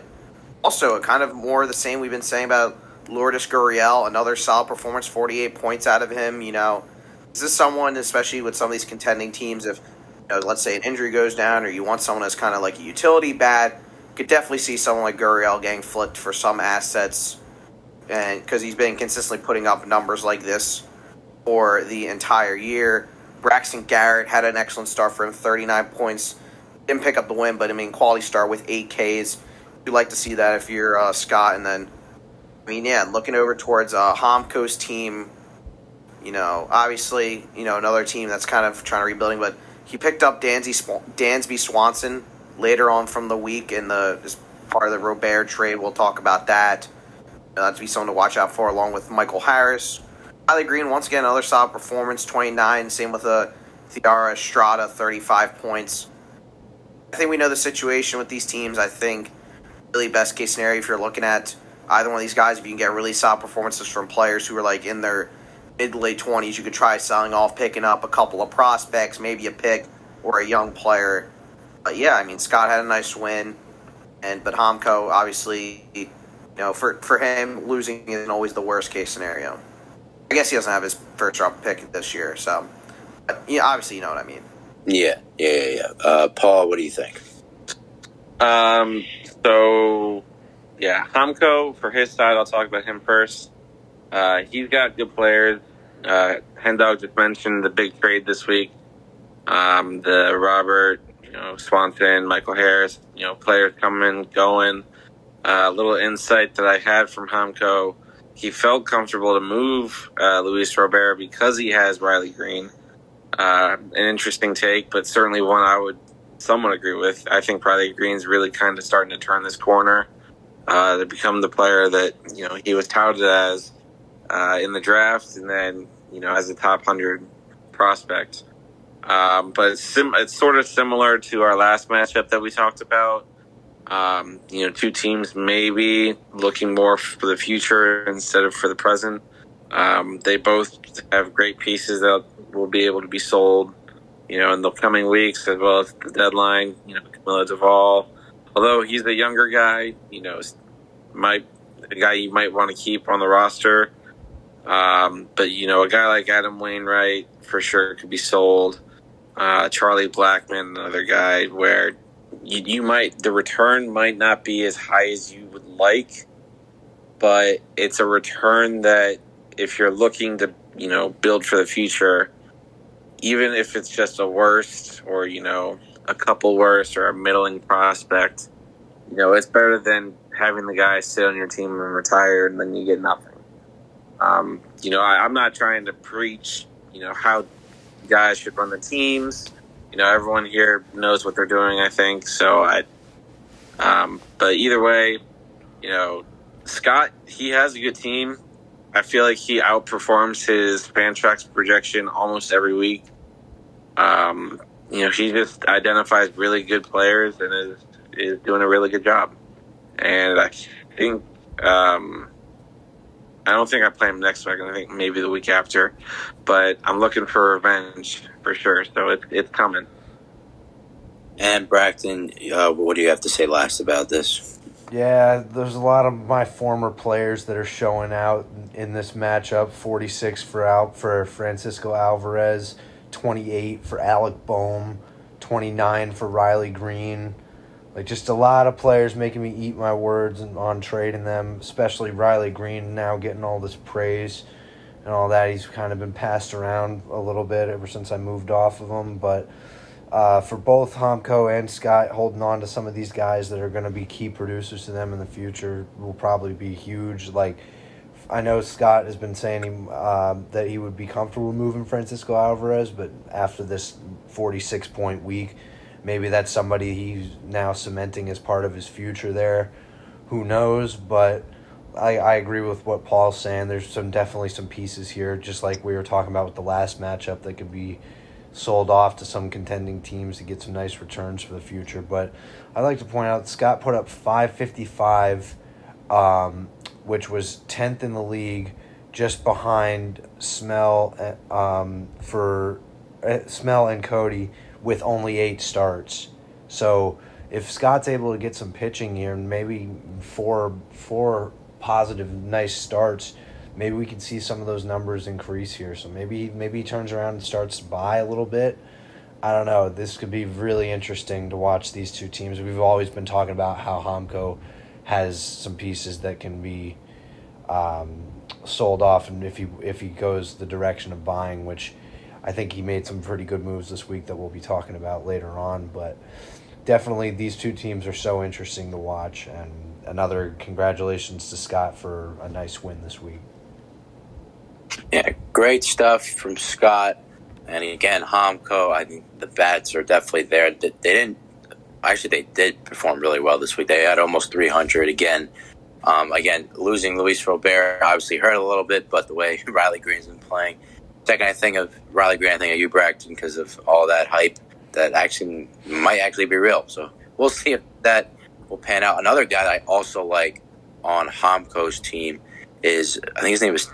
also kind of more of the same we've been saying about Lourdes Gurriel, another solid performance, 48 points out of him. This is someone, especially with some of these contending teams, if let's say an injury goes down or you want someone that's kind of like a utility bat, you could definitely see someone like Gurriel getting flipped for some assets, and because he's been consistently putting up numbers like this for the entire year. Braxton Garrett had an excellent start for him, 39 points. Didn't pick up the win, but quality start with 8 Ks. You'd like to see that if you're Scott. And then, looking over towards Homco's team, obviously, another team that's kind of trying to rebuilding, but he picked up Dansby Swanson later on from the week in as part of the Robert trade. We'll talk about that. That'd be something to watch out for, along with Michael Harris. Riley Green, once again, another solid performance, 29. Same with Theara Estrada, 35 points. I think we know the situation with these teams. I think really best case scenario, if you're looking at either one of these guys, if you can get really solid performances from players who are like in their mid to late 20s, you could try selling off, picking up a couple of prospects, maybe a pick or a young player. But yeah, Scott had a nice win, but Homco, obviously, for him, losing isn't always the worst case scenario. I guess he doesn't have his first round pick this year, so but, obviously you know what I mean. Yeah. Paul, what do you think? Homco, for his side, I'll talk about him first. He's got good players. Hendog just mentioned the big trade this week. The Robert, Swanson, Michael Harris, players coming, going. A little insight that I had from Hamko, he felt comfortable to move Luis Robert because he has Riley Green. An interesting take, but certainly one I would somewhat agree with. I think Riley Green's really kind of starting to turn this corner to become the player that he was touted as in the draft, and then as a top 100 prospect. But it's sort of similar to our last matchup that we talked about. Two teams maybe looking more for the future instead of for the present. They both have great pieces that will be able to be sold, in the coming weeks as well as the deadline. Camilo Duvall, although he's a younger guy, a guy you might want to keep on the roster. But a guy like Adam Wainwright for sure could be sold. Charlie Blackmon, another guy where the return might not be as high as you would like, but it's a return that if you're looking to, build for the future, even if it's just a worst or, a couple worst or a middling prospect, it's better than having the guy sit on your team and retire and then you get nothing. I'm not trying to preach, how guys should run the teams. Everyone here knows what they're doing, I think. So but either way, Scott, he has a good team. I feel like he outperforms his Fantrax projection almost every week. He just identifies really good players and is doing a really good job. And I think, I don't think I play him next week. I think maybe the week after. But I'm looking for revenge for sure. So it's coming. And Braxton, what do you have to say last about this? Yeah, there's a lot of my former players that are showing out in this matchup. 46 for Francisco Alvarez, 28 for Alec Boehm, 29 for Riley Green. Just a lot of players making me eat my words on trading them, especially Riley Green now getting all this praise and all that. He's kind of been passed around a little bit ever since I moved off of him. But for both Hamko and Scott, holding on to some of these guys that are going to be key producers to them in the future will probably be huge. I know Scott has been saying that he would be comfortable moving Francisco Alvarez, but after this 46-point week, maybe that's somebody he's now cementing as part of his future there. Who knows? But I agree with what Paul's saying. There's definitely some pieces here, just like we were talking about with the last matchup, that could be sold off to some contending teams to get some nice returns for the future. But I'd like to point out Scott put up 555, which was 10th in the league, just behind Smell and Cody, with only 8 starts. So if Scott's able to get some pitching here and maybe four positive, nice starts, maybe we can see some of those numbers increase here. So maybe he turns around and starts to buy a little bit. I don't know. This could be really interesting to watch these two teams. We've always been talking about how Hamko has some pieces that can be sold off, and if he goes the direction of buying, which I think he made some pretty good moves this week that we'll be talking about later on. But definitely these two teams are so interesting to watch, and another congratulations to Scott for a nice win this week. Yeah, great stuff from Scott. And again, Hamko, I think the bats are definitely there. They did perform really well this week. They had almost 300 again. Again, losing Luis Robert obviously hurt a little bit, but the way Riley Green's been playing. Second, I think of Riley Green, I think of you, Braxton, because of all that hype that might actually be real. So we'll see if that will pan out. Another guy that I also like on Hamko's team is, I think his name was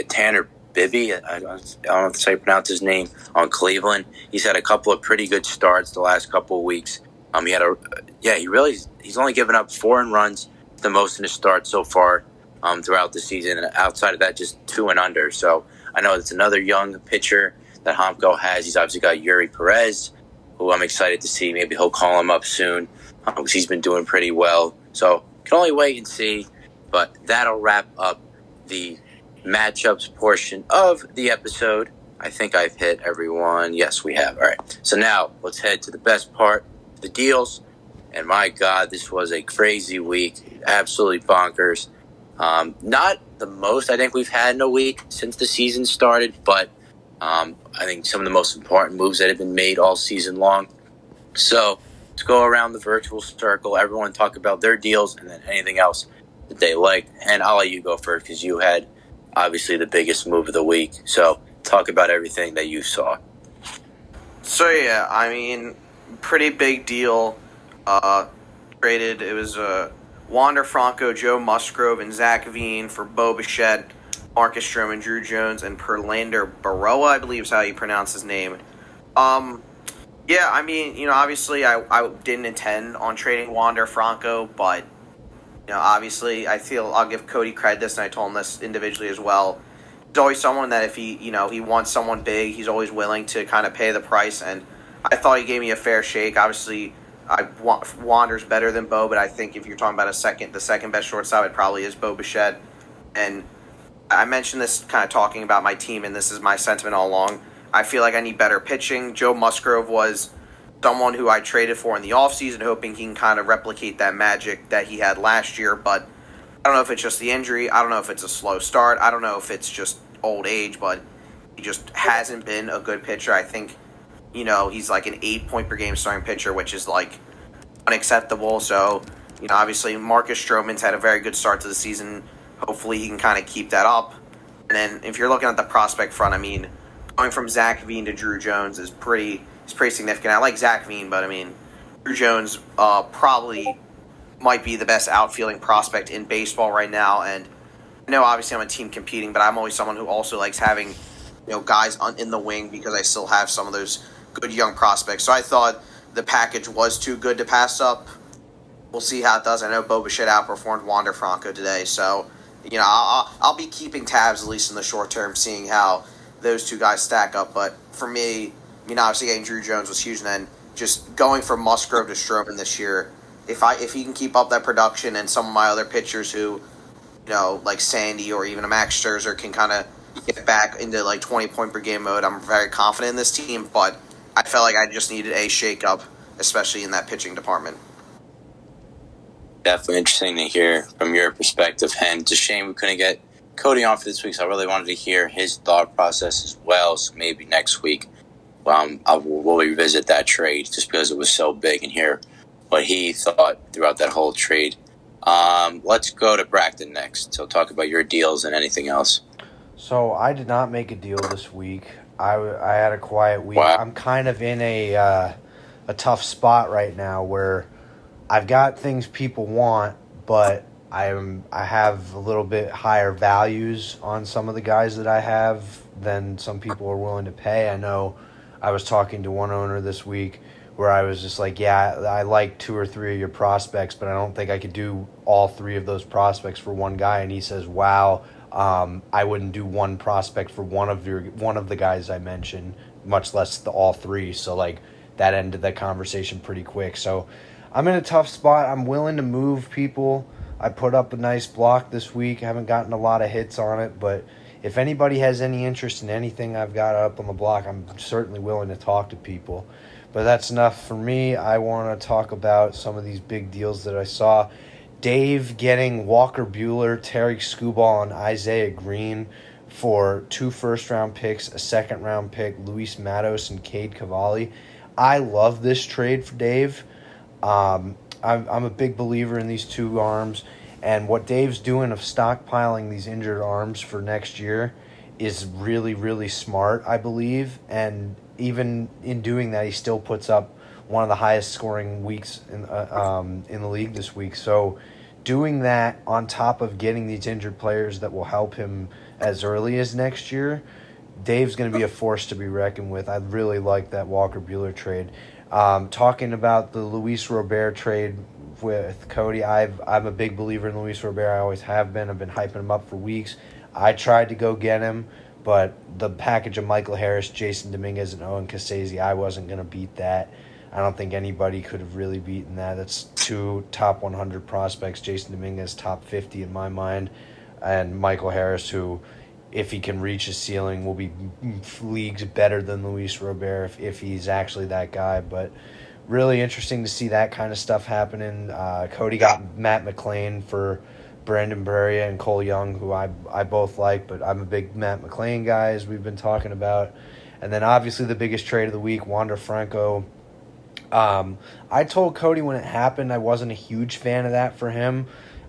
Tanner Bibby. I don't know if that's how you pronounce his name, on Cleveland. He's had a couple of pretty good starts the last couple of weeks. He's only given up 4 earned runs, the most in his start so far throughout the season, and outside of that, just 2 and under. So I know it's another young pitcher that Hamko has. He's obviously got Yuri Perez, who I'm excited to see. Maybe he'll call him up soon because he's been doing pretty well. So can only wait and see. But that'll wrap up the matchups portion of the episode. I think I've hit everyone. Yes, we have. All right. So now let's head to the best part the deals. And my God, this was a crazy week. Absolutely bonkers. Not the most I think we've had in a week since the season started, but I think some of the most important moves that have been made all season long. So let's go around the virtual circle. Everyone talk about their deals and then anything else that they liked. And I'll let you go first because you had obviously the biggest move of the week. So talk about everything that you saw. So, yeah, I mean, pretty big deal. Traded, it was Wander Franco, Joe Musgrove, and Zach Veen for Bo Bichette, Marcus Stroman, Drew Jones, and Perlander Baroa, I believe is how you pronounce his name. Yeah, I mean, obviously I didn't intend on trading Wander Franco, but, obviously I feel I'll give Cody credit this, and I told him this individually as well. He's always someone that if he wants someone big, he's always willing to kind of pay the price, and I thought he gave me a fair shake. Obviously, Wander's better than Bo, but I think if you're talking about the second best shortstop, it probably is Bo Bichette. And I mentioned this kind of talking about my team, and this is my sentiment all along. I feel like I need better pitching. Joe Musgrove was someone who I traded for in the offseason, hoping he can kind of replicate that magic that he had last year, but I don't know if it's just the injury. I don't know if it's a slow start. I don't know if it's just old age, but he just hasn't been a good pitcher. I think, he's like an 8-point-per-game starting pitcher, which is like unacceptable. So, obviously Marcus Stroman's had a very good start to the season. Hopefully he can kind of keep that up. And then if you're looking at the prospect front, I mean, going from Zach Veen to Drew Jones is pretty significant. I like Zach Veen, but I mean, Drew Jones probably might be the best outfielding prospect in baseball right now. And I know obviously I'm a team competing, but I'm always someone who also likes having guys in the wing because I still have some of those good young prospects. So I thought the package was too good to pass up. We'll see how it does. I know Bo Bichette outperformed Wander Franco today, so I'll be keeping tabs at least in the short term, seeing how those two guys stack up. But for me, obviously getting Drew Jones was huge, and then just going from Musgrove to Stroman this year. If he can keep up that production, and some of my other pitchers who, like Sandy or even a Max Scherzer can kind of get back into like 20-point-per-game mode, I'm very confident in this team. But I felt like I just needed a shake-up, especially in that pitching department. Definitely interesting to hear from your perspective, and it's a shame we couldn't get Cody on for this week, so I really wanted to hear his thought process as well. So maybe next week we'll revisit that trade just because it was so big and hear what he thought throughout that whole trade. Let's go to Braxton next. So talk about your deals and anything else. So I did not make a deal this week. I had a quiet week. Wow. I'm kind of in a tough spot right now where I've got things people want, but I have a little bit higher values on some of the guys that I have than some people are willing to pay. I know I was talking to one owner this week where I was just like, yeah, I like 2 or 3 of your prospects, but I don't think I could do all 3 of those prospects for one guy. And he says, wow, I wouldn't do one prospect for one of the guys I mentioned, much less all 3. So like that ended that conversation pretty quick. So I'm in a tough spot. I'm willing to move people. I put up a nice block this week. I haven't gotten a lot of hits on it, but if anybody has any interest in anything I've got up on the block, I'm certainly willing to talk to people. But that's enough for me. I want to talk about some of these big deals that I saw. Dave getting Walker Buehler, Terry Skubal, and Isaiah Green for 2 first-round picks, a second-round pick, Luis Matos and Cade Cavalli. I love this trade for Dave. I'm a big believer in these 2 arms, and what Dave's doing of stockpiling these injured arms for next year is really, really smart, I believe. And even in doing that, he still puts up one of the highest scoring weeks in the league this week. So doing that on top of getting these injured players that will help him as early as next year, Dave's going to be a force to be reckoned with. I really like that Walker Buehler trade. Talking about the Luis Robert trade with Cody, I'm a big believer in Luis Robert. I always have been. I've been hyping him up for weeks. I tried to go get him, but the package of Michael Harris, Jason Dominguez, and Owen Casasi, I wasn't going to beat that. I don't think anybody could have really beaten that. That's 2 top 100 prospects. Jason Dominguez, top 50 in my mind, and Michael Harris, who, if he can reach his ceiling, will be leagues better than Luis Robert if he's actually that guy. But really interesting to see that kind of stuff happening. Cody got Matt McLean for Brandon Berea and Cole Young, who I both like, but I'm a big Matt McLean guy, as we've been talking about. And then obviously the biggest trade of the week, Wander Franco. I told Cody when it happened I wasn't a huge fan of that for him,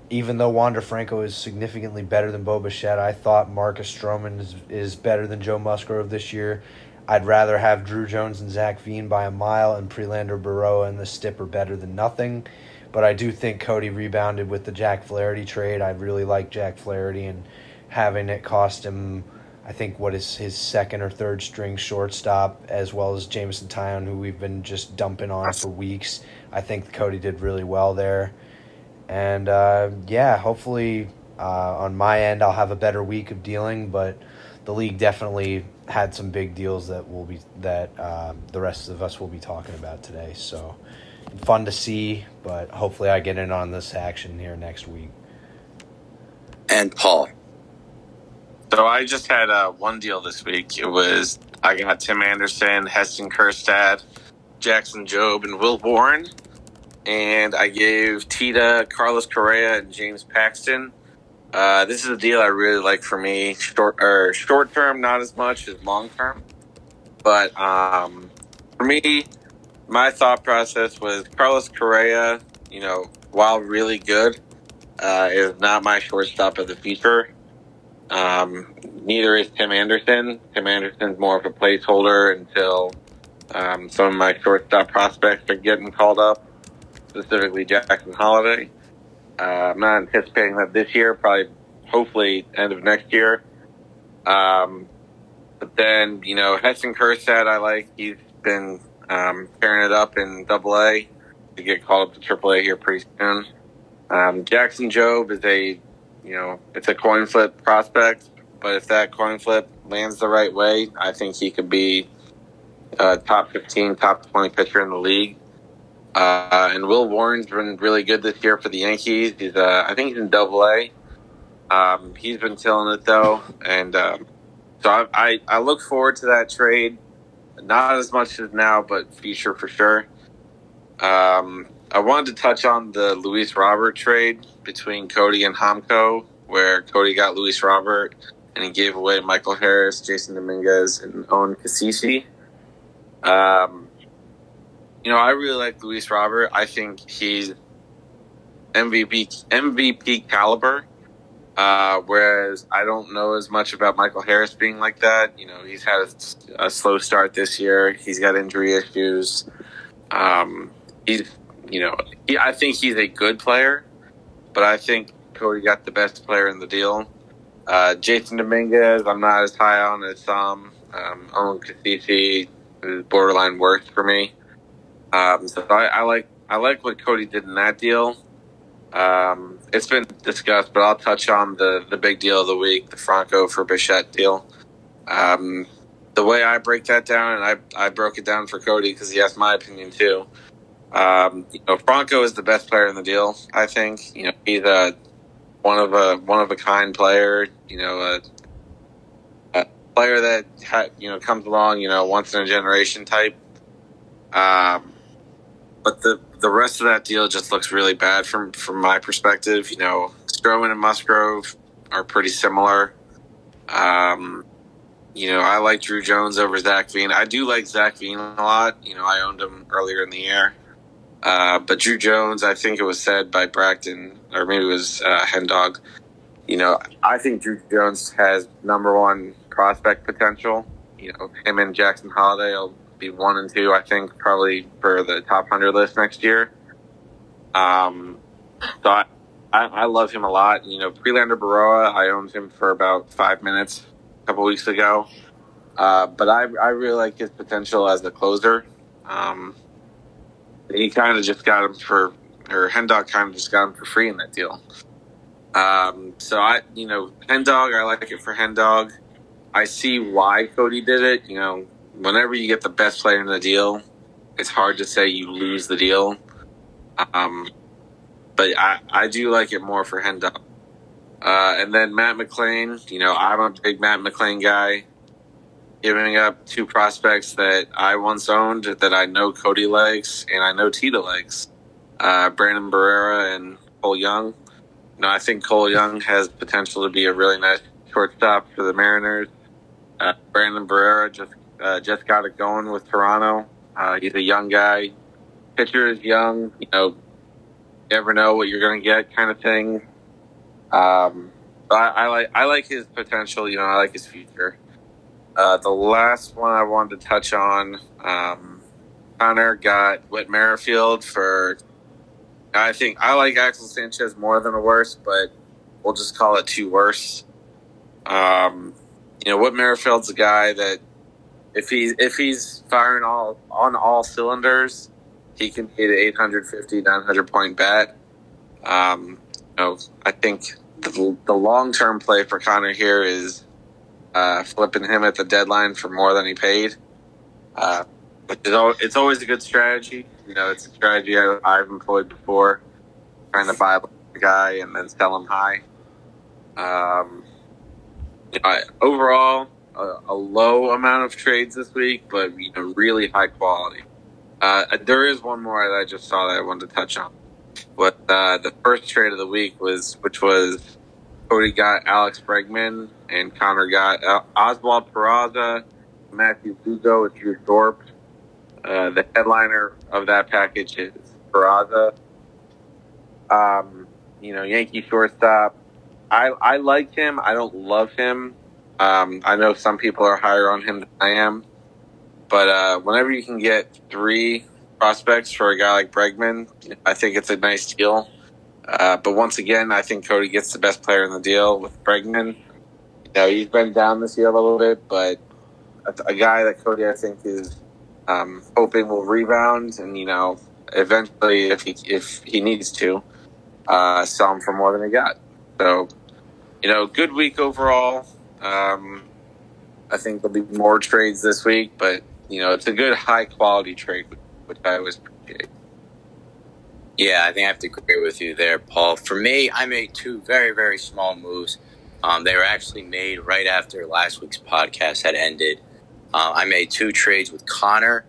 even though Wander Franco is significantly better than Bo Bichette. I thought Marcus Stroman is better than Joe Musgrove this year. I'd rather have Drew Jones and Zach Veen by a mile, and Prelander Baroa and the Stipp are better than nothing. But I do think Cody rebounded with the Jack Flaherty trade. I really like Jack Flaherty, and having it cost him, I think, what is his second or third string shortstop, as well as Jameson Taillon, who we've been just dumping on for weeks. I think Cody did really well there. And, hopefully on my end I'll have a better week of dealing, but the league definitely had some big deals that the rest of us will be talking about today. So fun to see, but hopefully I get in on this action here next week. And Paul. So I just had one deal this week. I got Tim Anderson, Heston Kjerstad, Jackson Jobe, and Will Warren. And I gave Tita, Carlos Correa, and James Paxton. This is a deal I really like for me. Short term, not as much as long term. But for me, my thought process was Carlos Correa, while really good, is not my shortstop of the future. Neither is Tim Anderson. Tim Anderson's more of a placeholder until some of my shortstop prospects are getting called up, specifically Jackson Holiday. I'm not anticipating that this year, hopefully end of next year. But then, Heston Kjerstad I like. He's been pairing it up in AA to get called up to AAA here pretty soon. Jackson Jobe is it's a coin flip prospect, but if that coin flip lands the right way, I think he could be a top 15, top 20 pitcher in the league. And Will Warren's been really good this year for the Yankees. I think he's in AA. He's been killing it though, and so I look forward to that trade. Not as much as now, but future for sure. I wanted to touch on the Luis Robert trade between Cody and Hamco, where Cody got Luis Robert and he gave away Michael Harris, Jason Dominguez, and Owen Cassisi. I really like Luis Robert. I think he's MVP caliber. Whereas I don't know as much about Michael Harris being like that. He's had a slow start this year. He's got injury issues. I think he's a good player, but I think Cody got the best player in the deal. Jason Dominguez, I'm not as high on as some. Owen Cassisi is borderline worst for me. So I like what Cody did in that deal. It's been discussed, but I'll touch on the big deal of the week, the Franco for Bichette deal. The way I break that down, and I broke it down for Cody because he asked my opinion too. Franco is the best player in the deal. I think he's a one of a kind player. A player that comes along once in a generation type. But the rest of that deal just looks really bad from my perspective. Stroman and Musgrove are pretty similar. I like Drew Jones over Zach Veen. I do like Zach Veen a lot. I owned him earlier in the year. But Drew Jones, I think it was said by Bracton, or maybe it was Hendog. I think Drew Jones has number one prospect potential. Him and Jackson Holiday will be 1 and 2, I think, probably for the top 100 list next year. So I love him a lot. Prelander Baroa, I owned him for about 5 minutes a couple weeks ago. But I really like his potential as a closer. He kind of just got him Hendog kind of just got him for free in that deal. So Hendog, I like it for Hendog. I see why Cody did it. Whenever you get the best player in the deal, it's hard to say you lose the deal. But I do like it more for Hendog. And then Matt McLean, I'm a big Matt McLean guy. giving up two prospects that I once owned that I know Cody likes and I know Tita likes, Brandon Barrera and Cole Young. I think Cole Young has potential to be a really nice shortstop for the Mariners. Brandon Barrera just got it going with Toronto. He's a young guy. Pitcher is young. You never know what you're going to get, kind of thing. I like his potential. I like his future. The last one I wanted to touch on, Connor got Whit Merrifield for. I think I like Axel Sanchez more than a worse, but we'll just call it two worse. Whit Merrifield's a guy that if he's firing on all cylinders, he can hit an 850, 900 point bat. I think the long-term play for Connor here is flipping him at the deadline for more than he paid. It's always a good strategy. It's a strategy I've employed before, trying to buy a guy and then sell him high. Overall, a low amount of trades this week, but really high quality. There is one more that I just saw that I wanted to touch on. But the first trade of the week which was Cody got Alex Bregman and Connor got Oswald Peraza, Matthew Lugo, and Drew Thorpe. The headliner of that package is Peraza. Yankee shortstop. I like him. I don't love him. I know some people are higher on him than I am. But whenever you can get three prospects for a guy like Bregman, I think it's a nice deal. But once again, I think Cody gets the best player in the deal with Bregman. He's been down this year a little bit, but a guy that Cody, I think, is hoping will rebound and, eventually, if he needs to, sell him for more than he got. So, good week overall. I think there'll be more trades this week, but, it's a good high-quality trade, which I always appreciate. Yeah, I think I have to agree with you there, Paul. For me, I made two very, very small moves. They were actually made right after last week's podcast had ended. I made two trades with Connor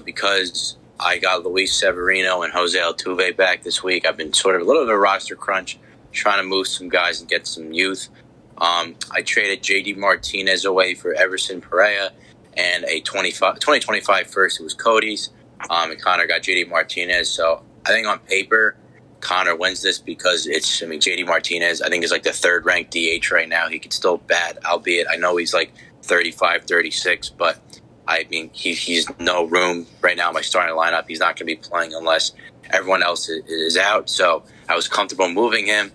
because I got Luis Severino and Jose Altuve back this week. I've been sort of a little bit of a roster crunch, trying to move some guys and get some youth. I traded J.D. Martinez away for Everson Pereira and a 2025 first. It was Cody's. And Connor got J.D. Martinez. So I think on paper, Connor wins this because J.D. Martinez, I think, is like the third-ranked DH right now. He could still bat, albeit I know he's like 35, 36, but he's no room right now in my starting lineup. He's not going to be playing unless everyone else is out. So I was comfortable moving him.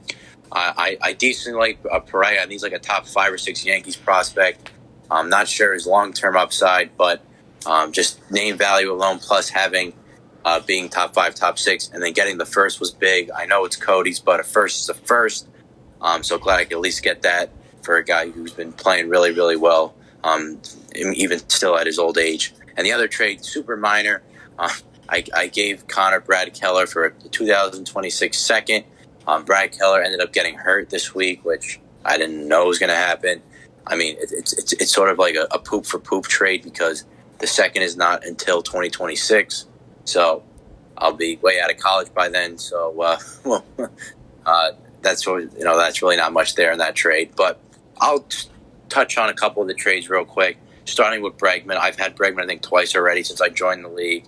I decently like Pereira. I think he's like a top 5 or 6 Yankees prospect. I'm not sure his long-term upside, but just name value alone, plus having being top 5, top 6, and then getting the first was big. I know it's Cody's, but a first is a first. So glad I could at least get that for a guy who's been playing really, really well, even still at his old age. And the other trade, super minor, I gave Connor Brad Keller for a 2026 second. Brad Keller ended up getting hurt this week, which I didn't know was going to happen. It's sort of like a poop for poop trade because the second is not until 2026. So I'll be way out of college by then. So that's really not much there in that trade. But I'll touch on a couple of the trades real quick. Starting with Bregman, I've had Bregman I think twice already since I joined the league.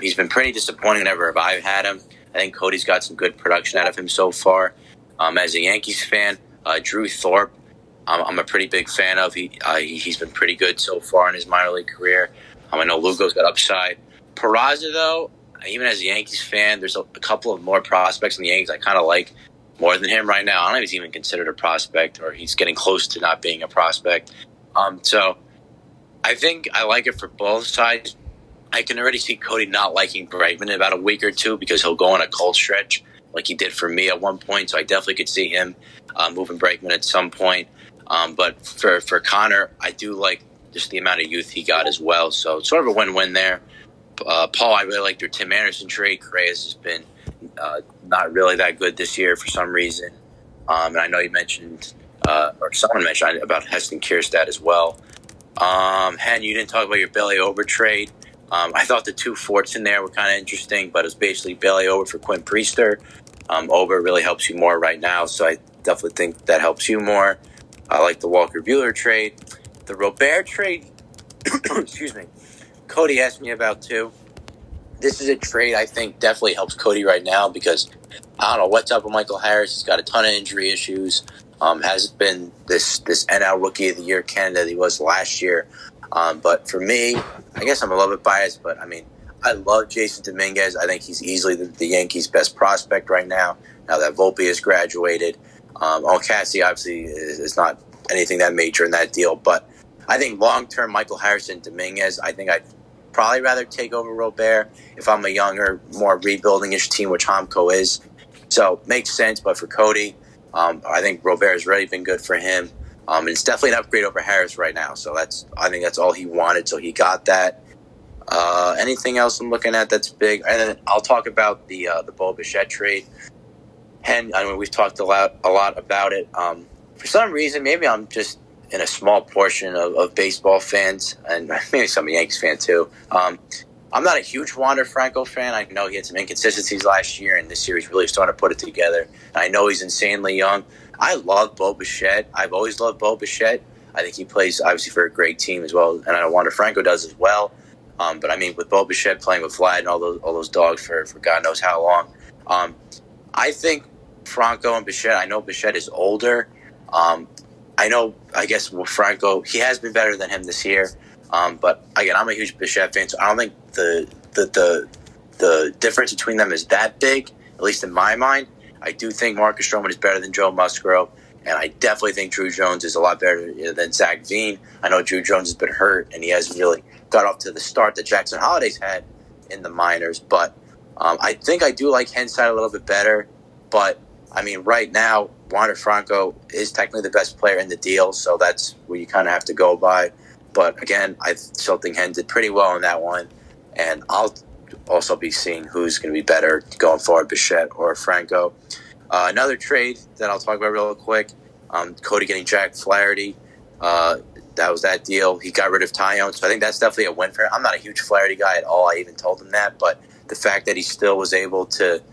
He's been pretty disappointing whenever I've had him. I think Cody's got some good production out of him so far. As a Yankees fan, Drew Thorpe, I'm a pretty big fan of. He's been pretty good so far in his minor league career. I know Lugo's got upside. Peraza, though, even as a Yankees fan, there's a couple of more prospects in the Yankees I kind of like more than him right now. I don't know if he's even considered a prospect or he's getting close to not being a prospect. So I think I like it for both sides. I can already see Cody not liking Bregman in about a week or two because he'll go on a cold stretch like he did for me at one point. So I definitely could see him moving Bregman at some point. But for Connor, I do like just the amount of youth he got as well. So it's sort of a win-win there. Paul, I really liked your Tim Anderson trade. Correa's has been not really that good this year for some reason. And I know you mentioned, or someone mentioned about Heston Kierstad as well. Hen, you didn't talk about your Bailey Ober trade. I thought the two forts in there were kind of interesting, but it was basically Bailey Ober for Quinn Priester. Ober really helps you more right now, so I definitely think that helps you more. I like the Walker Buehler trade. The Robert trade, excuse me, Cody asked me about too. This is a trade I think definitely helps Cody right now because I don't know what's up with Michael Harris. He's got a ton of injury issues. Hasn't been this NL Rookie of the Year candidate he was last year. But for me, I guess I'm a little bit biased, but I mean, I love Jason Dominguez. I think he's easily the Yankees' best prospect right now that Volpe has graduated. Cassie obviously is not anything that major in that deal, but I think long-term Michael Harrison Dominguez, I think I'd probably rather take over Robert if I'm a younger, more rebuilding-ish team, which Hamco is. So makes sense, but for Cody, I think Robert has really been good for him. And it's definitely an upgrade over Harris right now. So I think that's all he wanted, so he got that. Anything else I'm looking at that's big? And then I'll talk about the Bo Bichette trade. And I mean, we've talked a lot about it. For some reason, maybe I'm just in a small portion of baseball fans, and maybe some Yankees fan too. I'm not a huge Wander Franco fan. I know he had some inconsistencies last year, and this year he's really starting to put it together. And I know he's insanely young. I love Bo Bichette. I've always loved Bo Bichette. I think he plays, obviously, for a great team as well, and I know Wander Franco does as well. But, I mean, with Bo Bichette playing with Vlad and all those dogs for God knows how long, I think Franco and Bichette, I know Bichette is older. I guess Franco, he has been better than him this year. But again, I'm a huge Bichette fan, so I don't think the difference between them is that big, at least in my mind. I do think Marcus Stroman is better than Joe Musgrove, and I definitely think Drew Jones is a lot better than Zach Veen. I know Drew Jones has been hurt, and he hasn't really got off to the start that Jackson Holiday's had in the minors. But I think I do like Henside a little bit better. But, I mean, right now, Wander Franco is technically the best player in the deal, so that's what you kind of have to go by. But, again, I still think Hen did pretty well in that one. And I'll also be seeing who's going to be better going forward, Bichette or Franco. Another trade that I'll talk about real quick, Cody getting Jack Flaherty. That was that deal. He got rid of Taillon, so I think that's definitely a win for him. I'm not a huge Flaherty guy at all. I even told him that. But the fact that he still was able to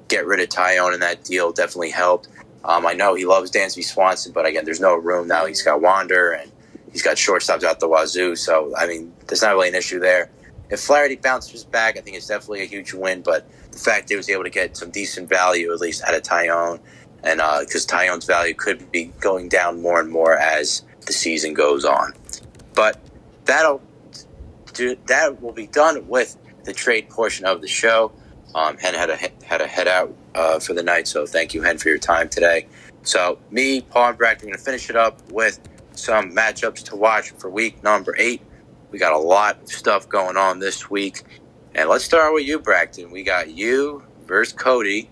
get rid of Taillon in that deal definitely helped. I know he loves Dansby Swanson, but, again, there's no room now. He's got Wander, and he's got shortstops out the wazoo. So, I mean, there's not really an issue there. If Flaherty bounces back, I think it's definitely a huge win. But the fact that he was able to get some decent value, at least out of Taillon, and because Taillon's value could be going down more and more as the season goes on. But that will be done with the trade portion of the show. Hen had a head out for the night, so thank you, Hen, for your time today. So me, Paul, and Brack are going to finish it up with some matchups to watch for week number 8. We got a lot of stuff going on this week. And let's start with you, Braxton. We got you versus Cody.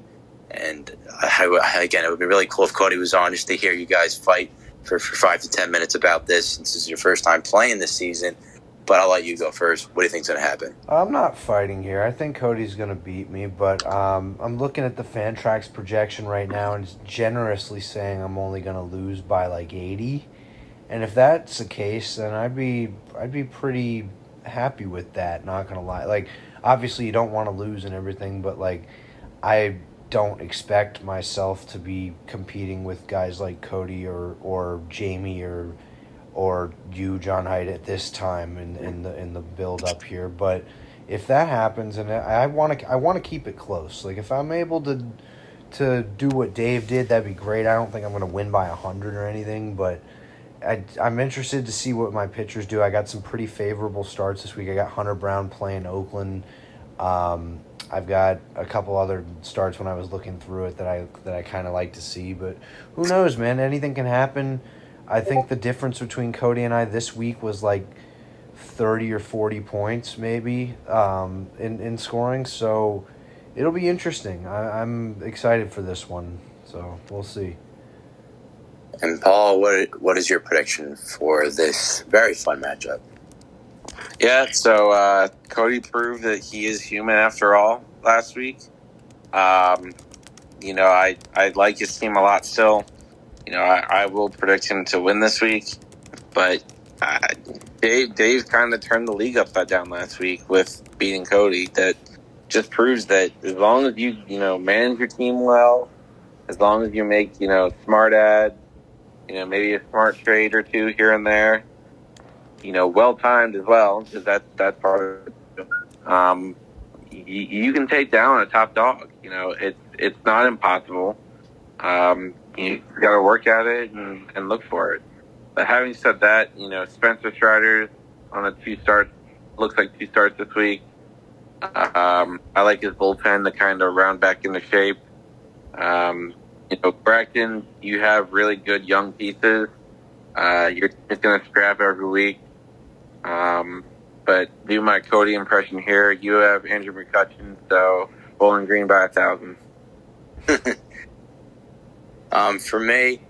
And again, it would be really cool if Cody was on just to hear you guys fight for 5 to 10 minutes about this since this is your first time playing this season. But I'll let you go first. What do you think's going to happen? I'm not fighting here. I think Cody's going to beat me, but I'm looking at the Fantrax projection right now, and it's generously saying I'm only going to lose by like 80. And if that's the case, then I'd be pretty happy with that, not going to lie. Like, obviously you don't want to lose and everything, but, like, I don't expect myself to be competing with guys like Cody or Jamie or you, John Hyde, at this time in the build up here. But if that happens, and I want to keep it close. Like, if I'm able to do what Dave did, that'd be great. I don't think I'm going to win by 100 or anything, but I'm interested to see what my pitchers do. I got some pretty favorable starts this week. I got Hunter Brown playing Oakland. I've got a couple other starts when I was looking through it that I kind of like to see. But who knows, man? Anything can happen. I think the difference between Cody and I this week was like 30 or 40 points maybe in scoring. So it'll be interesting. I'm excited for this one. So we'll see. And Paul, what is your prediction for this very fun matchup? Yeah, so Cody proved that he is human after all last week. I like his team a lot still. I will predict him to win this week, but Dave kind of turned the league upside down last week with beating Cody. That just proves that as long as you manage your team well, as long as you make smart ads, maybe a smart trade or two here and there, well timed as well, because that's part of it. You can take down a top dog. It's not impossible. You got to work at it and look for it. But having said that, Spencer Strider on the 2 starts, looks like 2 starts this week. I like his bullpen to kind of round back into shape. Bracton, you have really good young pieces. You're just going to scrap every week. But do my Cody impression here. You have Andrew McCutchen, so Bowling Green by 1,000. For me,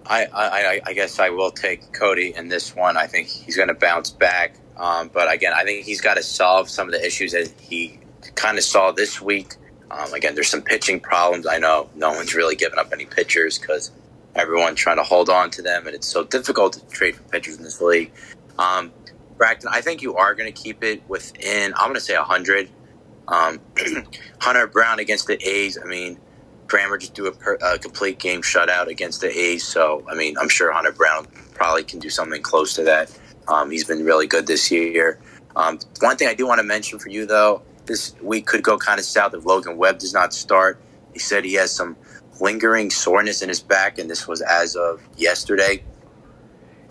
I guess I will take Cody in this one. I think he's going to bounce back. But again, I think he's got to solve some of the issues that he kind of saw this week. Again, there's some pitching problems. I know no one's really giving up any pitchers because everyone's trying to hold on to them, and it's so difficult to trade for pitchers in this league. Bracton, I think you are going to keep it within, I'm going to say 100. Hunter Brown against the A's. I mean, Kramer just do a complete game shutout against the A's. So, I mean, I'm sure Hunter Brown probably can do something close to that. He's been really good this year. One thing I do want to mention for you, though, this week could go kind of south if Logan Webb does not start. He said he has some lingering soreness in his back, and this was as of yesterday.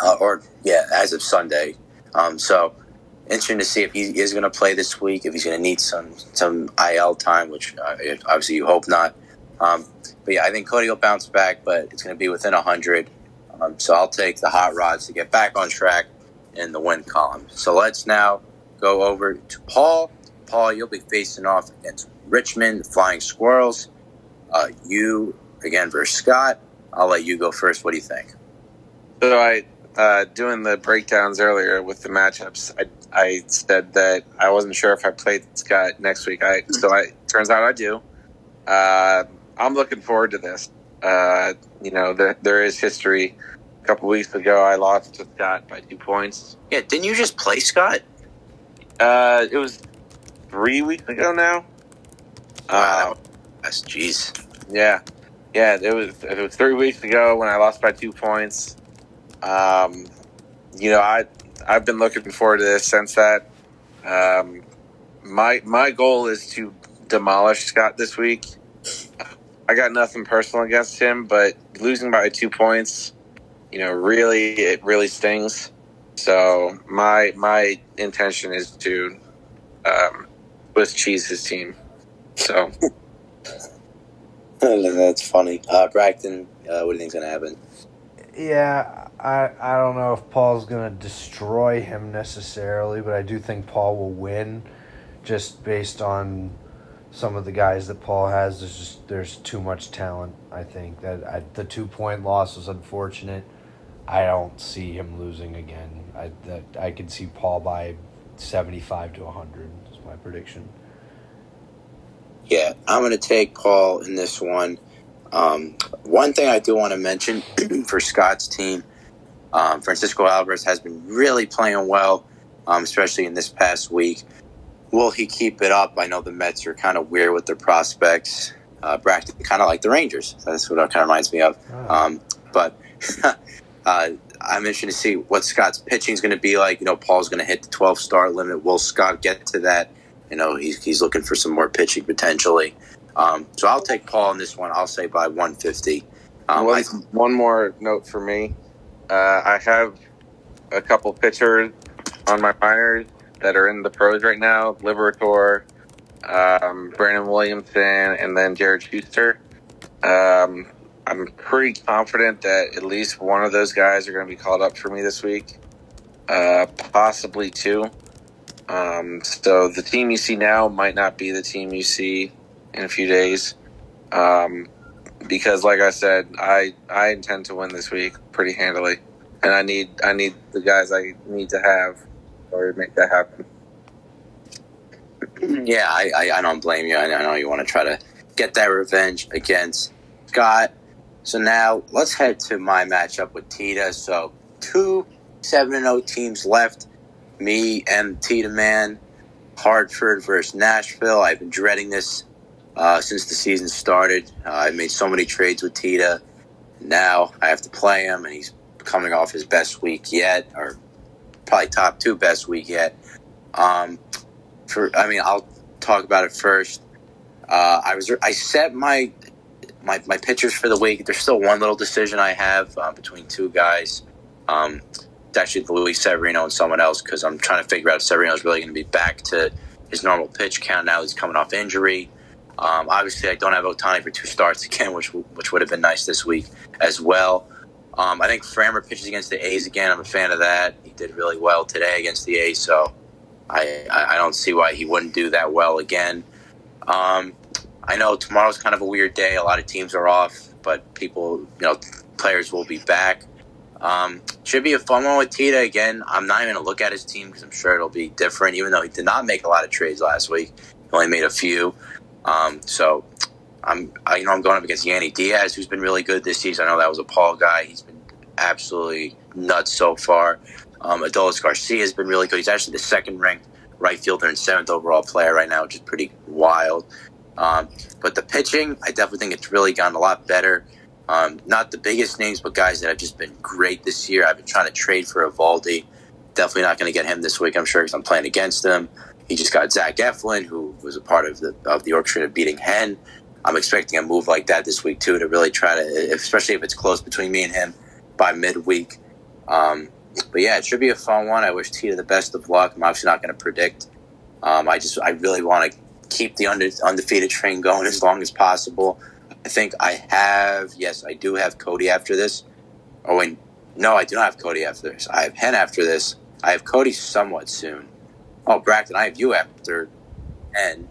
As of Sunday. So, interesting to see if he is going to play this week, if he's going to need some IL time, which obviously you hope not. But yeah, I think Cody will bounce back, but it's going to be within 100. So I'll take the Hot Rods to get back on track in the win column. So let's now go over to Paul. Paul, you'll be facing off against Richmond, the Flying Squirrels. You, again, versus Scott. I'll let you go first. What do you think? So I, doing the breakdowns earlier with the matchups, I said that I wasn't sure if I played Scott next week. Turns out I do. I'm looking forward to this. There is history. A couple weeks ago, I lost to Scott by 2 points. Yeah, didn't you just play Scott? It was 3 weeks ago now. Wow, that's jeez. Yeah. It was 3 weeks ago when I lost by 2 points. I've been looking forward to this since that. My goal is to demolish Scott this week. I got nothing personal against him, but losing by 2 points, it really stings. So my intention is to Swiss cheese his team. So that's funny. Bracton, what do you think's going to happen? Yeah, I don't know if Paul's going to destroy him necessarily, but I do think Paul will win just based on some of the guys that Paul has. There's too much talent, I think. The 2-point loss was unfortunate. I don't see him losing again. I could see Paul by 75 to 100 is my prediction. Yeah, I'm going to take Paul in this one. One thing I do want to mention for Scott's team, Francisco Alvarez has been really playing well, especially in this past week. Will he keep it up? I know the Mets are kind of weird with their prospects. Bracton, kind of like the Rangers. That's what it kind of reminds me of. But I'm interested to see what Scott's pitching is going to be like. Paul's going to hit the 12-start limit. Will Scott get to that? He's looking for some more pitching potentially. So I'll take Paul in this one. I'll say by 150. One more note for me. I have a couple pitchers on my minors that are in the pros right now. Liberator, Brandon Williamson, and then Jared Schuster. I'm pretty confident that at least one of those guys are going to be called up for me this week. Possibly two. So the team you see now might not be the team you see in a few days. Because like I said, I intend to win this week pretty handily. And I need the guys I need to have or make that happen. Yeah, I don't blame you. I know you want to try to get that revenge against Scott. So now let's head to my matchup with Tita. So 2 7-0 teams left. Me and Tita Man, Hartford versus Nashville. I've been dreading this since the season started. I've made so many trades with Tita. Now I have to play him, and he's coming off his best week yet, or probably top 2 best week yet. I'll talk about it first. I set my pitchers for the week. There's still one little decision I have between 2 guys. It's actually Luis Severino and someone else, because I'm trying to figure out if Severino's really going to be back to his normal pitch count now he's coming off injury. Obviously, I don't have Ohtani for 2 starts again, which would have been nice this week as well. I think Framber pitches against the A's again. I'm a fan of that. He did really well today against the A's, so I don't see why he wouldn't do that well again. I know tomorrow's kind of a weird day. A lot of teams are off, but players will be back. Should be a fun one with Tita again. I'm not even going to look at his team because I'm sure it'll be different, even though he did not make a lot of trades last week. He only made a few. So I'm going up against Yandy Diaz, who's been really good this season. I know that was a Paul guy. He's been absolutely nuts so far. Adolis Garcia has been really good. He's actually the 2nd-ranked right fielder and 7th overall player right now, which is pretty wild. But the pitching, I definitely think it's really gotten a lot better. Not the biggest names, but guys that have just been great this year. I've been trying to trade for Eovaldi. Definitely not going to get him this week, I'm sure, because I'm playing against him. He just got Zach Eflin, who was a part of the orchestra of beating Hen. I'm expecting a move like that this week, too, to really try to, especially if it's close between me and him by midweek. But yeah, it should be a fun one. I wish Tita the best of luck. I'm obviously not going to predict. I really want to keep the undefeated train going as long as possible. I think I do have Cody after this. Oh, wait, no, I do not have Cody after this. I have Hen after this. I have Cody somewhat soon. Oh, Braxton, I have you after Hen.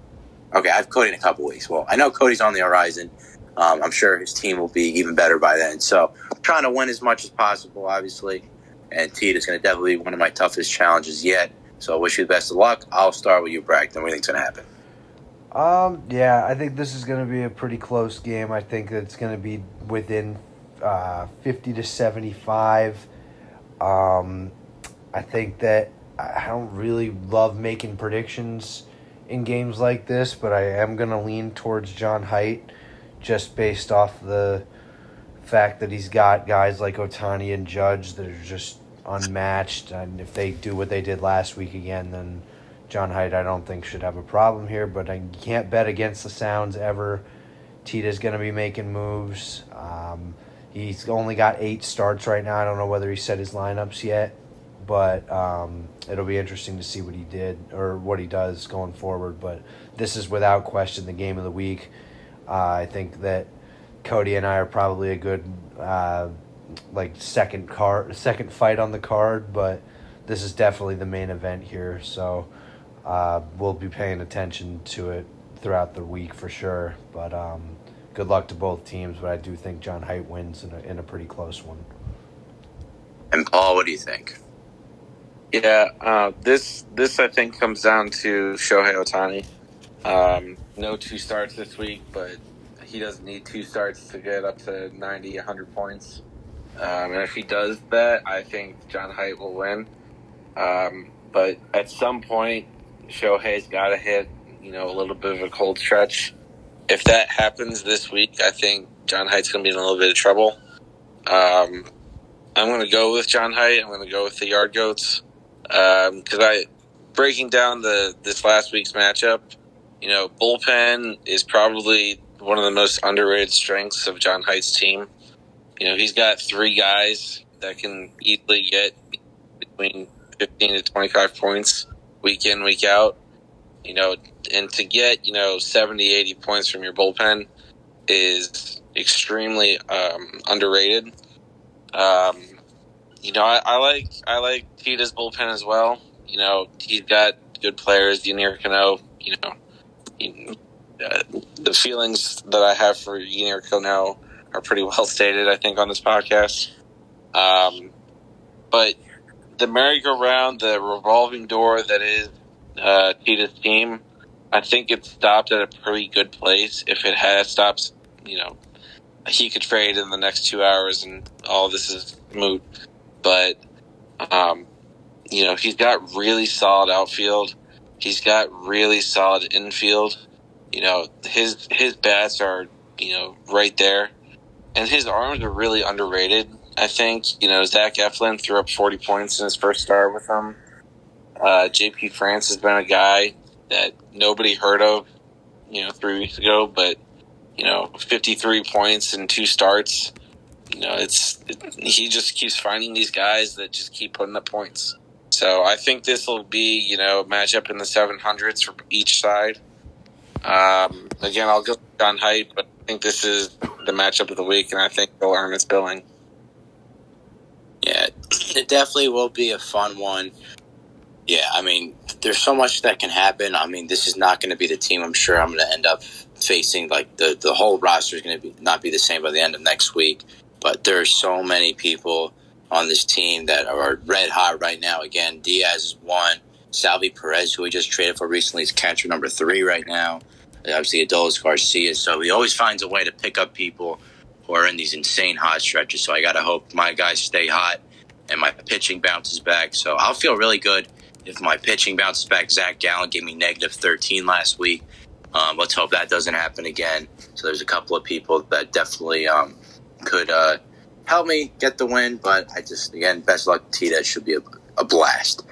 Okay, I have Cody in a couple weeks. Well, I know Cody's on the horizon. I'm sure his team will be even better by then. So I'm trying to win as much as possible, obviously. And Tita is going to definitely be one of my toughest challenges yet. So I wish you the best of luck. I'll start with you, Braxton. What do you think's going to happen? Yeah, I think this is going to be a pretty close game. I think that it's going to be within 50 to 75. I think that I don't really love making predictions in games like this, but I am going to lean towards John Haidt just based off the fact that he's got guys like Ohtani and Judge that are just unmatched. And if they do what they did last week again, then John Haidt, I don't think, should have a problem here, but I can't bet against the Sounds ever. Tita's going to be making moves. He's only got 8 starts right now. I don't know whether he set his lineups yet, but it'll be interesting to see what he did or what he does going forward. But this is without question the game of the week. I think that Cody and I are probably a good second fight on the card, but this is definitely the main event here. So we'll be paying attention to it throughout the week for sure. But good luck to both teams. But I do think John Haidt wins in a pretty close one. And Paul, what do you think? Yeah, this I think comes down to Shohei Ohtani. No 2 starts this week, but he doesn't need 2 starts to get up to 90, 100 points. And if he does that, I think John Haidt will win. But at some point, Shohei's got to hit, a little bit of a cold stretch. If that happens this week, I think John Haidt's going to be in a little bit of trouble. I'm going to go with John Haidt. I'm going to go with the Yard Goats. Because breaking down this last week's matchup, bullpen is probably one of the most underrated strengths of John Haidt's team. He's got 3 guys that can easily get between 15 to 25 points week in, week out. And to get, 70, 80 points from your bullpen is extremely underrated. I like Tita's bullpen as well. He's got good players, Yennier Cano. The feelings that I have for Yennier Cano are pretty well stated, I think, on this podcast. But the merry-go-round, the revolving door that is Tita's team, I think it stopped at a pretty good place. If it has stopped, he could trade in the next 2 hours and all this is moot. But He's got really solid outfield. He's got really solid infield. His bats are, right there. And his arms are really underrated, I think. Zach Eflin threw up 40 points in his first start with him. J.P. France has been a guy that nobody heard of, 3 weeks ago, but, 53 points in 2 starts. He just keeps finding these guys that just keep putting up points. So I think this will be, a matchup in the 700s for each side. Again, I'll go on height, but I think this is the matchup of the week, and I think they'll earn its billing. Yeah, it definitely will be a fun one. Yeah, there's so much that can happen. This is not going to be the team I'm sure I'm going to end up facing. Like, the whole roster is going to not be the same by the end of next week. But there are so many people on this team that are red hot right now. Again, Diaz is one. Salvi Perez, who we just traded for recently, is catcher number 3 right now. Obviously, Adolis Garcia. So he always finds a way to pick up people who are in these insane hot stretches. So I got to hope my guys stay hot and my pitching bounces back. So I'll feel really good if my pitching bounces back. Zach Gallen gave me negative 13 last week. Let's hope that doesn't happen again. So there's a couple of people that definitely could help me get the win. But again, best luck to Tita. It should be a blast.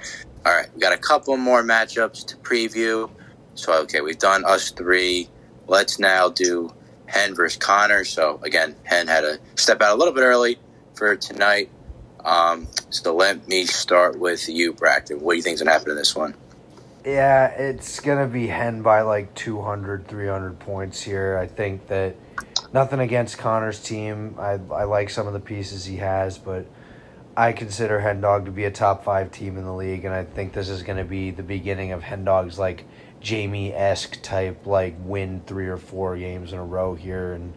All right, we got a couple more matchups to preview. So, okay, we've done us 3. Let's now do Hen versus Connor. So, again, Hen had to step out a little bit early for tonight. So let me start with you, Braxton. What do you think is going to happen in this one? Yeah, it's going to be Hen by like 200, 300 points here. I think that nothing against Connor's team. I like some of the pieces he has, but I consider Hen Dog to be a top 5 team in the league, and I think this is going to be the beginning of Hen Dog's like Jamie-esque type, like win 3 or 4 games in a row here and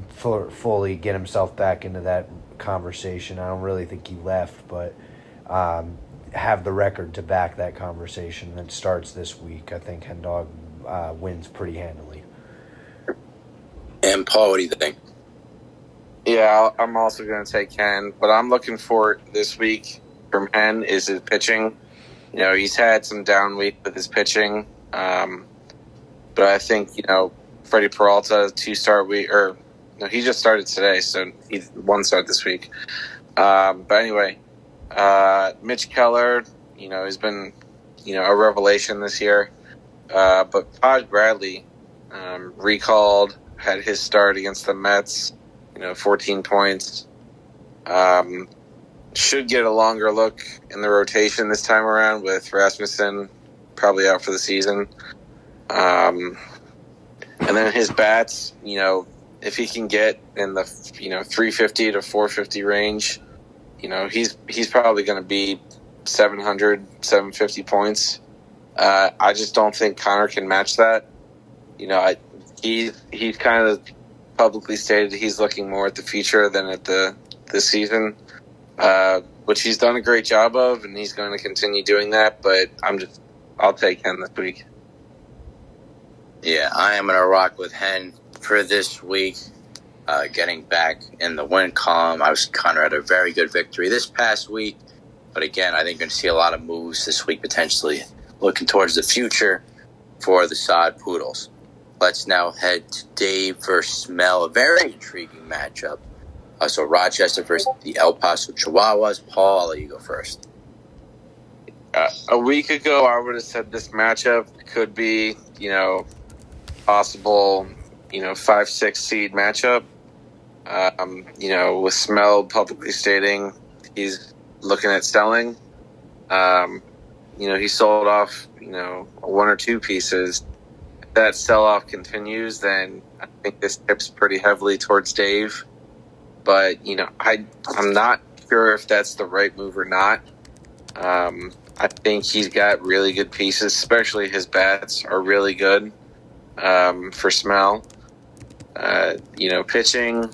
fully get himself back into that conversation. I don't really think he left, but have the record to back that conversation that starts this week. I think Hen Dog wins pretty handily. And Paul, what do you think? Yeah, I'm also going to take Hen. What I'm looking for this week from Hen is his pitching. He's had some down week with his pitching. But I think, Freddie Peralta, 2-start week, he just started today, so he's 1 start this week. But anyway, Mitch Keller, has been, a revelation this year. But Taj Bradley, recalled, had his start against the Mets, 14 points. Should get a longer look in the rotation this time around with Rasmussen probably out for the season. And then his bats, if he can get in the 350 to 450 range, he's probably going to be 700, 750 points. I just don't think Connor can match that. He's kind of publicly stated he's looking more at the future than at the season, which he's done a great job of, and he's going to continue doing that. But I'll take Hen this week. Yeah, I am going to rock with Hen for this week. Getting back in the win column. Connor had a very good victory this past week. But again, I think you're going to see a lot of moves this week potentially. Looking towards the future for the Sod Poodles. Let's now head to Dave versus Mel. A very intriguing matchup. So Rochester versus the El Paso Chihuahuas. Paul, I'll let you go first. A week ago, I would have said this matchup could be, possible, 5-6 seed matchup. With Smell publicly stating he's looking at selling. He sold off, 1 or 2 pieces. If that sell-off continues, then I think this tips pretty heavily towards Dave. But, I'm not sure if that's the right move or not. I think he's got really good pieces, especially his bats are really good for Smell. Pitching,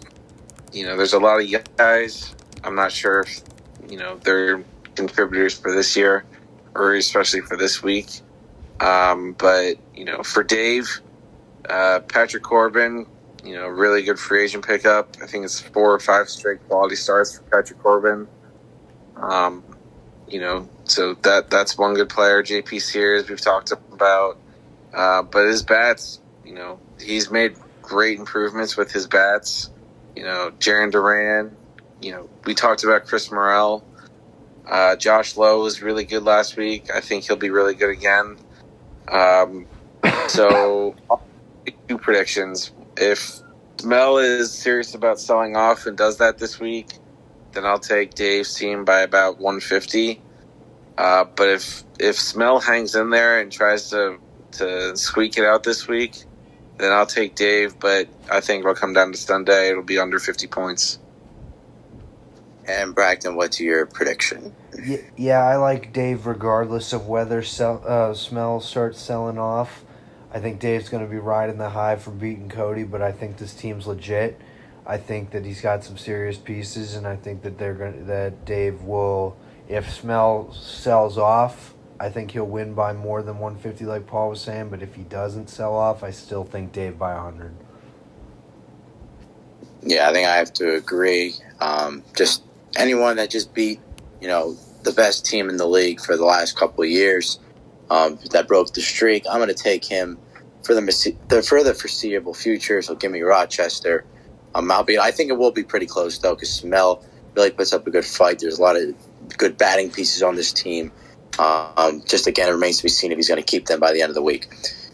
there's a lot of young guys. I'm not sure if, they're contributors for this year or especially for this week. But, for Dave, Patrick Corbin, really good free agent pickup. I think it's 4 or 5 straight quality starts for Patrick Corbin. So that's one good player. JP Sears we've talked about, but his bats, he's made great improvements with his bats. Jarren Duran. We talked about Chris Morel. Josh Lowe was really good last week. I think he'll be really good again. So, two predictions. If Mel is serious about selling off and does that this week, then I'll take Dave's team by about 150. But if Smell hangs in there and tries to squeak it out this week, then I'll take Dave. But I think it'll come down to Sunday. It'll be under 50 points. And Bragton, what's your prediction? Yeah, I like Dave regardless of whether Smell starts selling off. I think Dave's going to be riding the high from beating Cody, but I think this team's legit. I think that he's got some serious pieces, and I think that that Dave will, if Smell sells off, I think he'll win by more than 150 like Paul was saying, but if he doesn't sell off, I still think Dave by 100. Yeah, I think I have to agree. Just anyone that just beat, the best team in the league for the last couple of years, that broke the streak, I'm going to take him for the foreseeable future. So give me Rochester. I think it will be pretty close, though, because Smell really puts up a good fight. There's a lot of good batting pieces on this team. Just, again, it remains to be seen if he's going to keep them by the end of the week.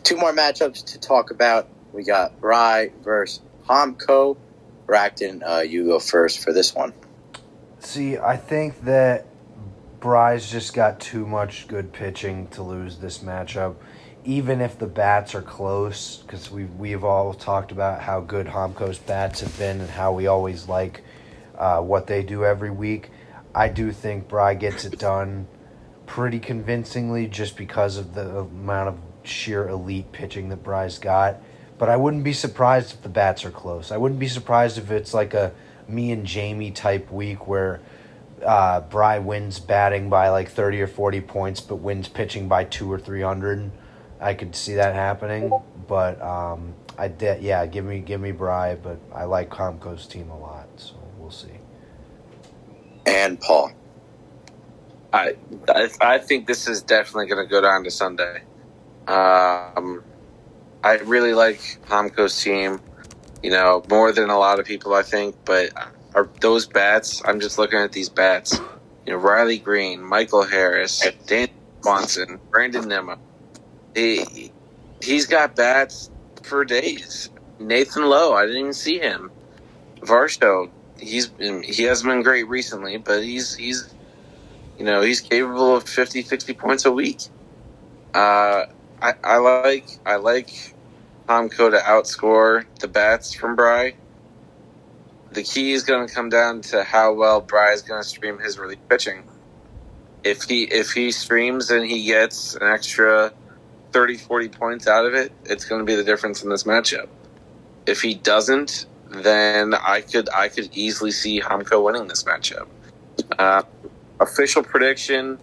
Two more matchups to talk about. We got Bry versus Homko. Bragton, you go first for this one. See, I think that Bry's just got too much good pitching to lose this matchup. Even if the bats are close, because we've all talked about how good Homko's bats have been and how we always like what they do every week, I do think Bry gets it done pretty convincingly just because of the amount of sheer elite pitching that Bry's got. But I wouldn't be surprised if the bats are close. I wouldn't be surprised if it's like a me and Jamie type week where Bry wins batting by like 30 or 40 points but wins pitching by 200 or 300. I could see that happening, but give me Bry, but I like Homko's team a lot, so we'll see. And Paul. I think this is definitely going to go down to Sunday. I really like Homko's team, more than a lot of people, I think. But those bats, I'm just looking at these bats. Riley Green, Michael Harris, Dan Swanson, Brandon Nimmo. He's got bats for days. Nathan Lowe, I didn't even see him. Varsho, he hasn't been great recently, but he's capable of 50, 60 points a week. I like Homko to outscore the bats from Bry. The key is going to come down to how well Bry is going to stream his relief pitching. If he streams and he gets an extra 30, 40 points out of it, it's going to be the difference in this matchup. If he doesn't, then I could easily see Homko winning this matchup. Official prediction,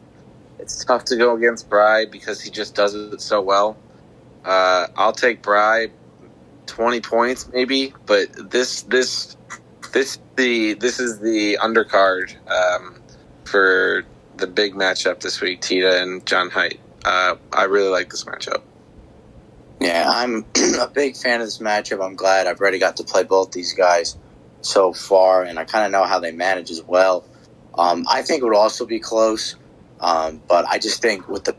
it's tough to go against Bry because he just does it so well. I'll take Bry 20 points maybe, but this is the undercard for the big matchup this week, Tita and John Haidt. I really like this matchup. Yeah, I'm a big fan of this matchup. I'm glad I've already got to play both these guys so far, and I kind of know how they manage as well. I think it would also be close, but I just think with the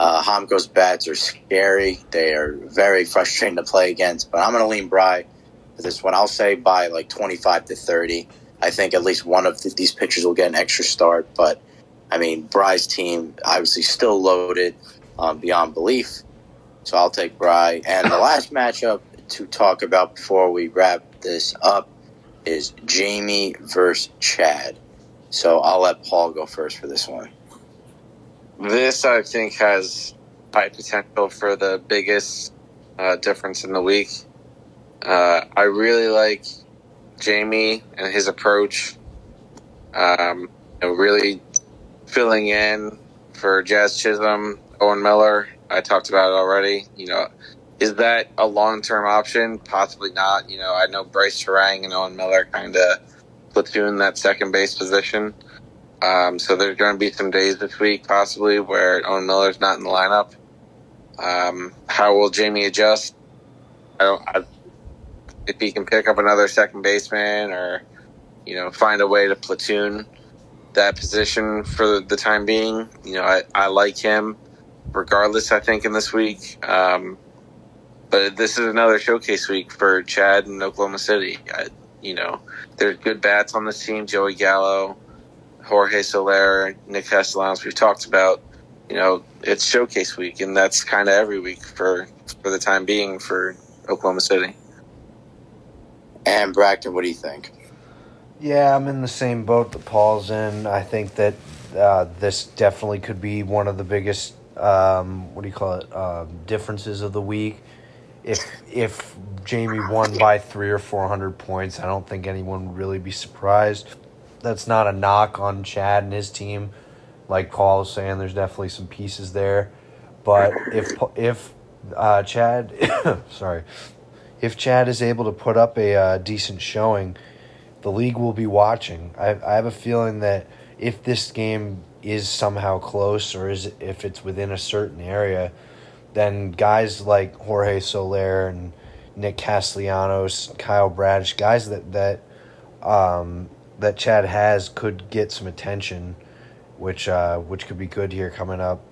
Homko's bats are scary. They are very frustrating to play against, but I'm going to lean Bry for this one. I'll say by like 25 to 30. I think at least one of these pitchers will get an extra start, but I mean, Bry's team obviously still loaded beyond belief, so I'll take Bry. And the last matchup to talk about before we wrap this up is Jamie versus Chad. So I'll let Paul go first for this one. This, I think, has high potential for the biggest difference in the week. I really like Jamie and his approach. Really filling in for Jazz Chisholm, Owen Miller. I talked about it already. Is that a long-term option? Possibly not. I know Bryce Terang and Owen Miller kind of platoon that second base position. So there's going to be some days this week possibly where Owen Miller's not in the lineup. How will Jamie adjust? If he can pick up another second baseman or, find a way to platoon that position for the time being. I like him regardless, I think, in this week. But this is another showcase week for Chad in Oklahoma City. There's good bats on this team. Joey Gallo, Jorge Soler, Nick Castellanos, we've talked about. It's showcase week, and that's kind of every week for the time being for Oklahoma City. And Bracken, what do you think? Yeah, I'm in the same boat that Paul's in. I think that this definitely could be one of the biggest, differences of the week. If Jamie won by 300 or 400 points, I don't think anyone would really be surprised. That's not a knock on Chad and his team. Like Paul was saying, there's definitely some pieces there. But if Chad, if Chad is able to put up a decent showing, the league will be watching. I have a feeling that if this game is somehow close or if it's within a certain area, then guys like Jorge Soler and Nick Castellanos, Kyle Bradish, guys that Chad has could get some attention, which could be good here coming up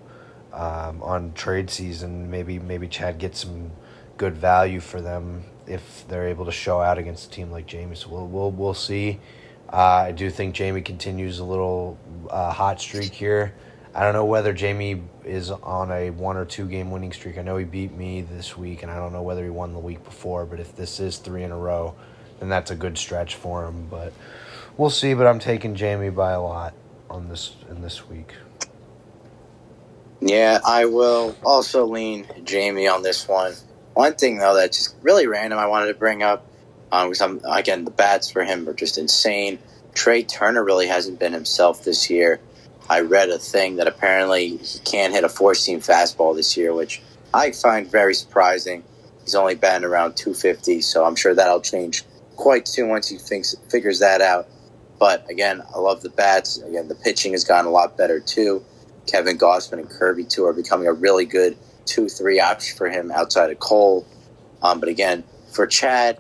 on trade season. Maybe Chad gets some good value for them if they're able to show out against a team like Jamie. So we'll see. I do think Jamie continues a little hot streak here. I don't know whether Jamie is on a 1 or 2 game winning streak. I know he beat me this week, and I don't know whether he won the week before. But if this is 3 in a row, then that's a good stretch for him. But we'll see. But I'm taking Jamie by a lot in this week. Yeah, I will also lean Jamie on this one. One thing, though, that's just really random I wanted to bring up, because the bats for him are just insane. Trey Turner really hasn't been himself this year. I read a thing that apparently he can't hit a 4-seam fastball this year, which I find very surprising. He's only batting around 250, so I'm sure that'll change quite soon once he figures that out. But, again, I love the bats. Again, the pitching has gotten a lot better, too. Kevin Gausman and Kirby, too, are becoming a really good 2-3 option for him outside of Cole. But, again, for Chad,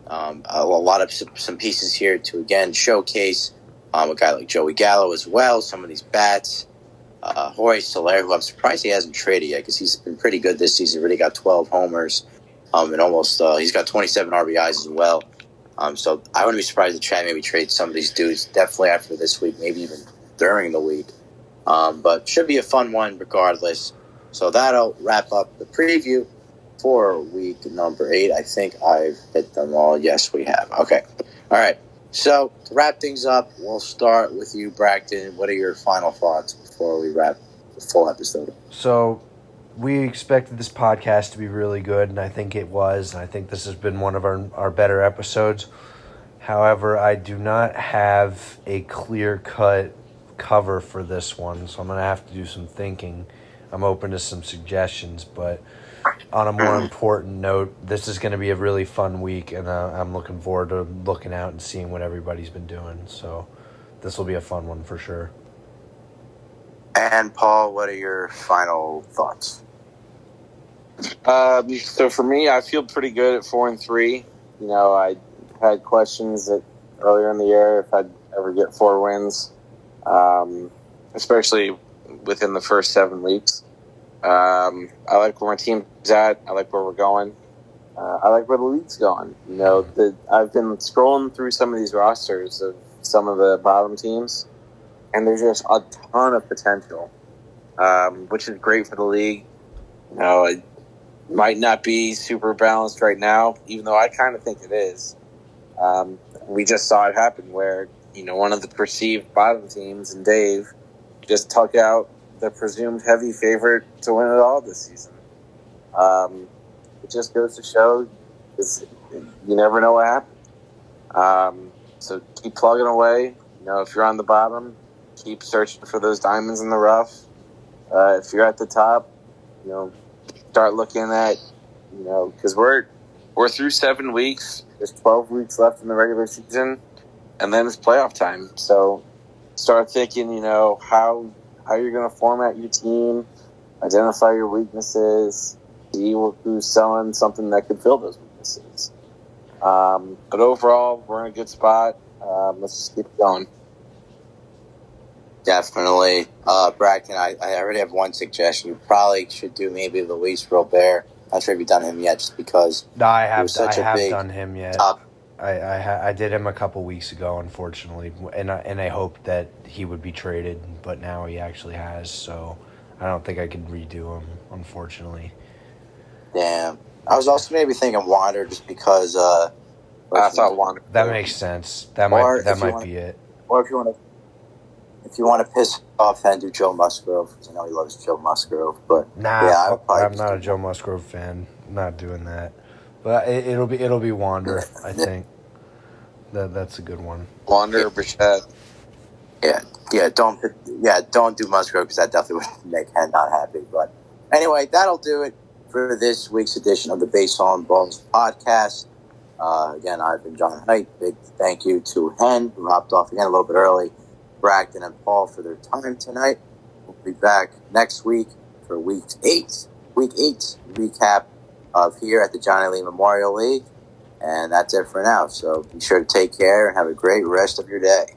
a lot of some pieces here to, again, showcase a guy like Joey Gallo as well, some of these bats. Jorge Soler, who I'm surprised he hasn't traded yet because he's been pretty good this season. Already got 12 homers, and almost he's got 27 RBIs as well. So I wouldn't be surprised if Chad maybe trades some of these dudes definitely after this week, maybe even during the week. But should be a fun one regardless. So that'll wrap up the preview for week number 8. I think I've hit them all. Yes, we have. Okay. All right. So to wrap things up, we'll start with you, Bracken. What are your final thoughts before we wrap the full episode? So we expected this podcast to be really good, and I think it was. And I think this has been one of our better episodes. However, I do not have a clear-cut cover for this one, so I'm going to have to do some thinking. I'm open to some suggestions, but on a more important note, this is going to be a really fun week, and I'm looking forward to looking out and seeing what everybody's been doing. So this will be a fun one for sure. And Paul, what are your final thoughts? So for me, I feel pretty good at 4-3. I had questions that earlier in the year if I'd ever get 4 wins, especially within the first 7 weeks. I like where my team's at. I like where we're going. I like where the league's going. I've been scrolling through some of these rosters of some of the bottom teams, and there's just a ton of potential, which is great for the league. It might not be super balanced right now, even though I kind of think it is. We just saw it happen where, one of the perceived bottom teams, and Dave, just took out the presumed heavy favorite to win it all this season. It just goes to show you never know what happens. So keep plugging away. If you're on the bottom, keep searching for those diamonds in the rough. If you're at the top, start looking at, because we're through 7 weeks. There's 12 weeks left in the regular season, and then it's playoff time. So start thinking, how you're going to format your team, identify your weaknesses, see who's selling something that could fill those weaknesses. But overall, we're in a good spot. Let's just keep going. Definitely. Bracken, I already have one suggestion. You probably should do maybe Luis Robert. Not sure if you've done him yet, just because No, I have big done him yet. top. I did him a couple weeks ago, unfortunately, and I hoped that he would be traded, but now he actually has, so I don't think I can redo him, unfortunately. Damn. I was also maybe thinking Wander just because I thought Wander. That makes sense. That might be it. Or if you want to piss off and do Joe Musgrove, because I know he loves Joe Musgrove, but Nah, I'm not a Joe Musgrove fan. I'm not doing that. But it'll be Wander, I think. That's a good one. Wander, Bichette. Don't do Musgrove because that definitely would make Hen not happy. But anyway, that'll do it for this week's edition of the Base on Balls podcast. Again, I've been John Height. Big thank you to Hen, who hopped off again a little bit early, Bragdon and Paul for their time tonight. We'll be back next week for Week 8 recap of here at the Johnny Lee Memorial League. And that's it for now. So be sure to take care and have a great rest of your day.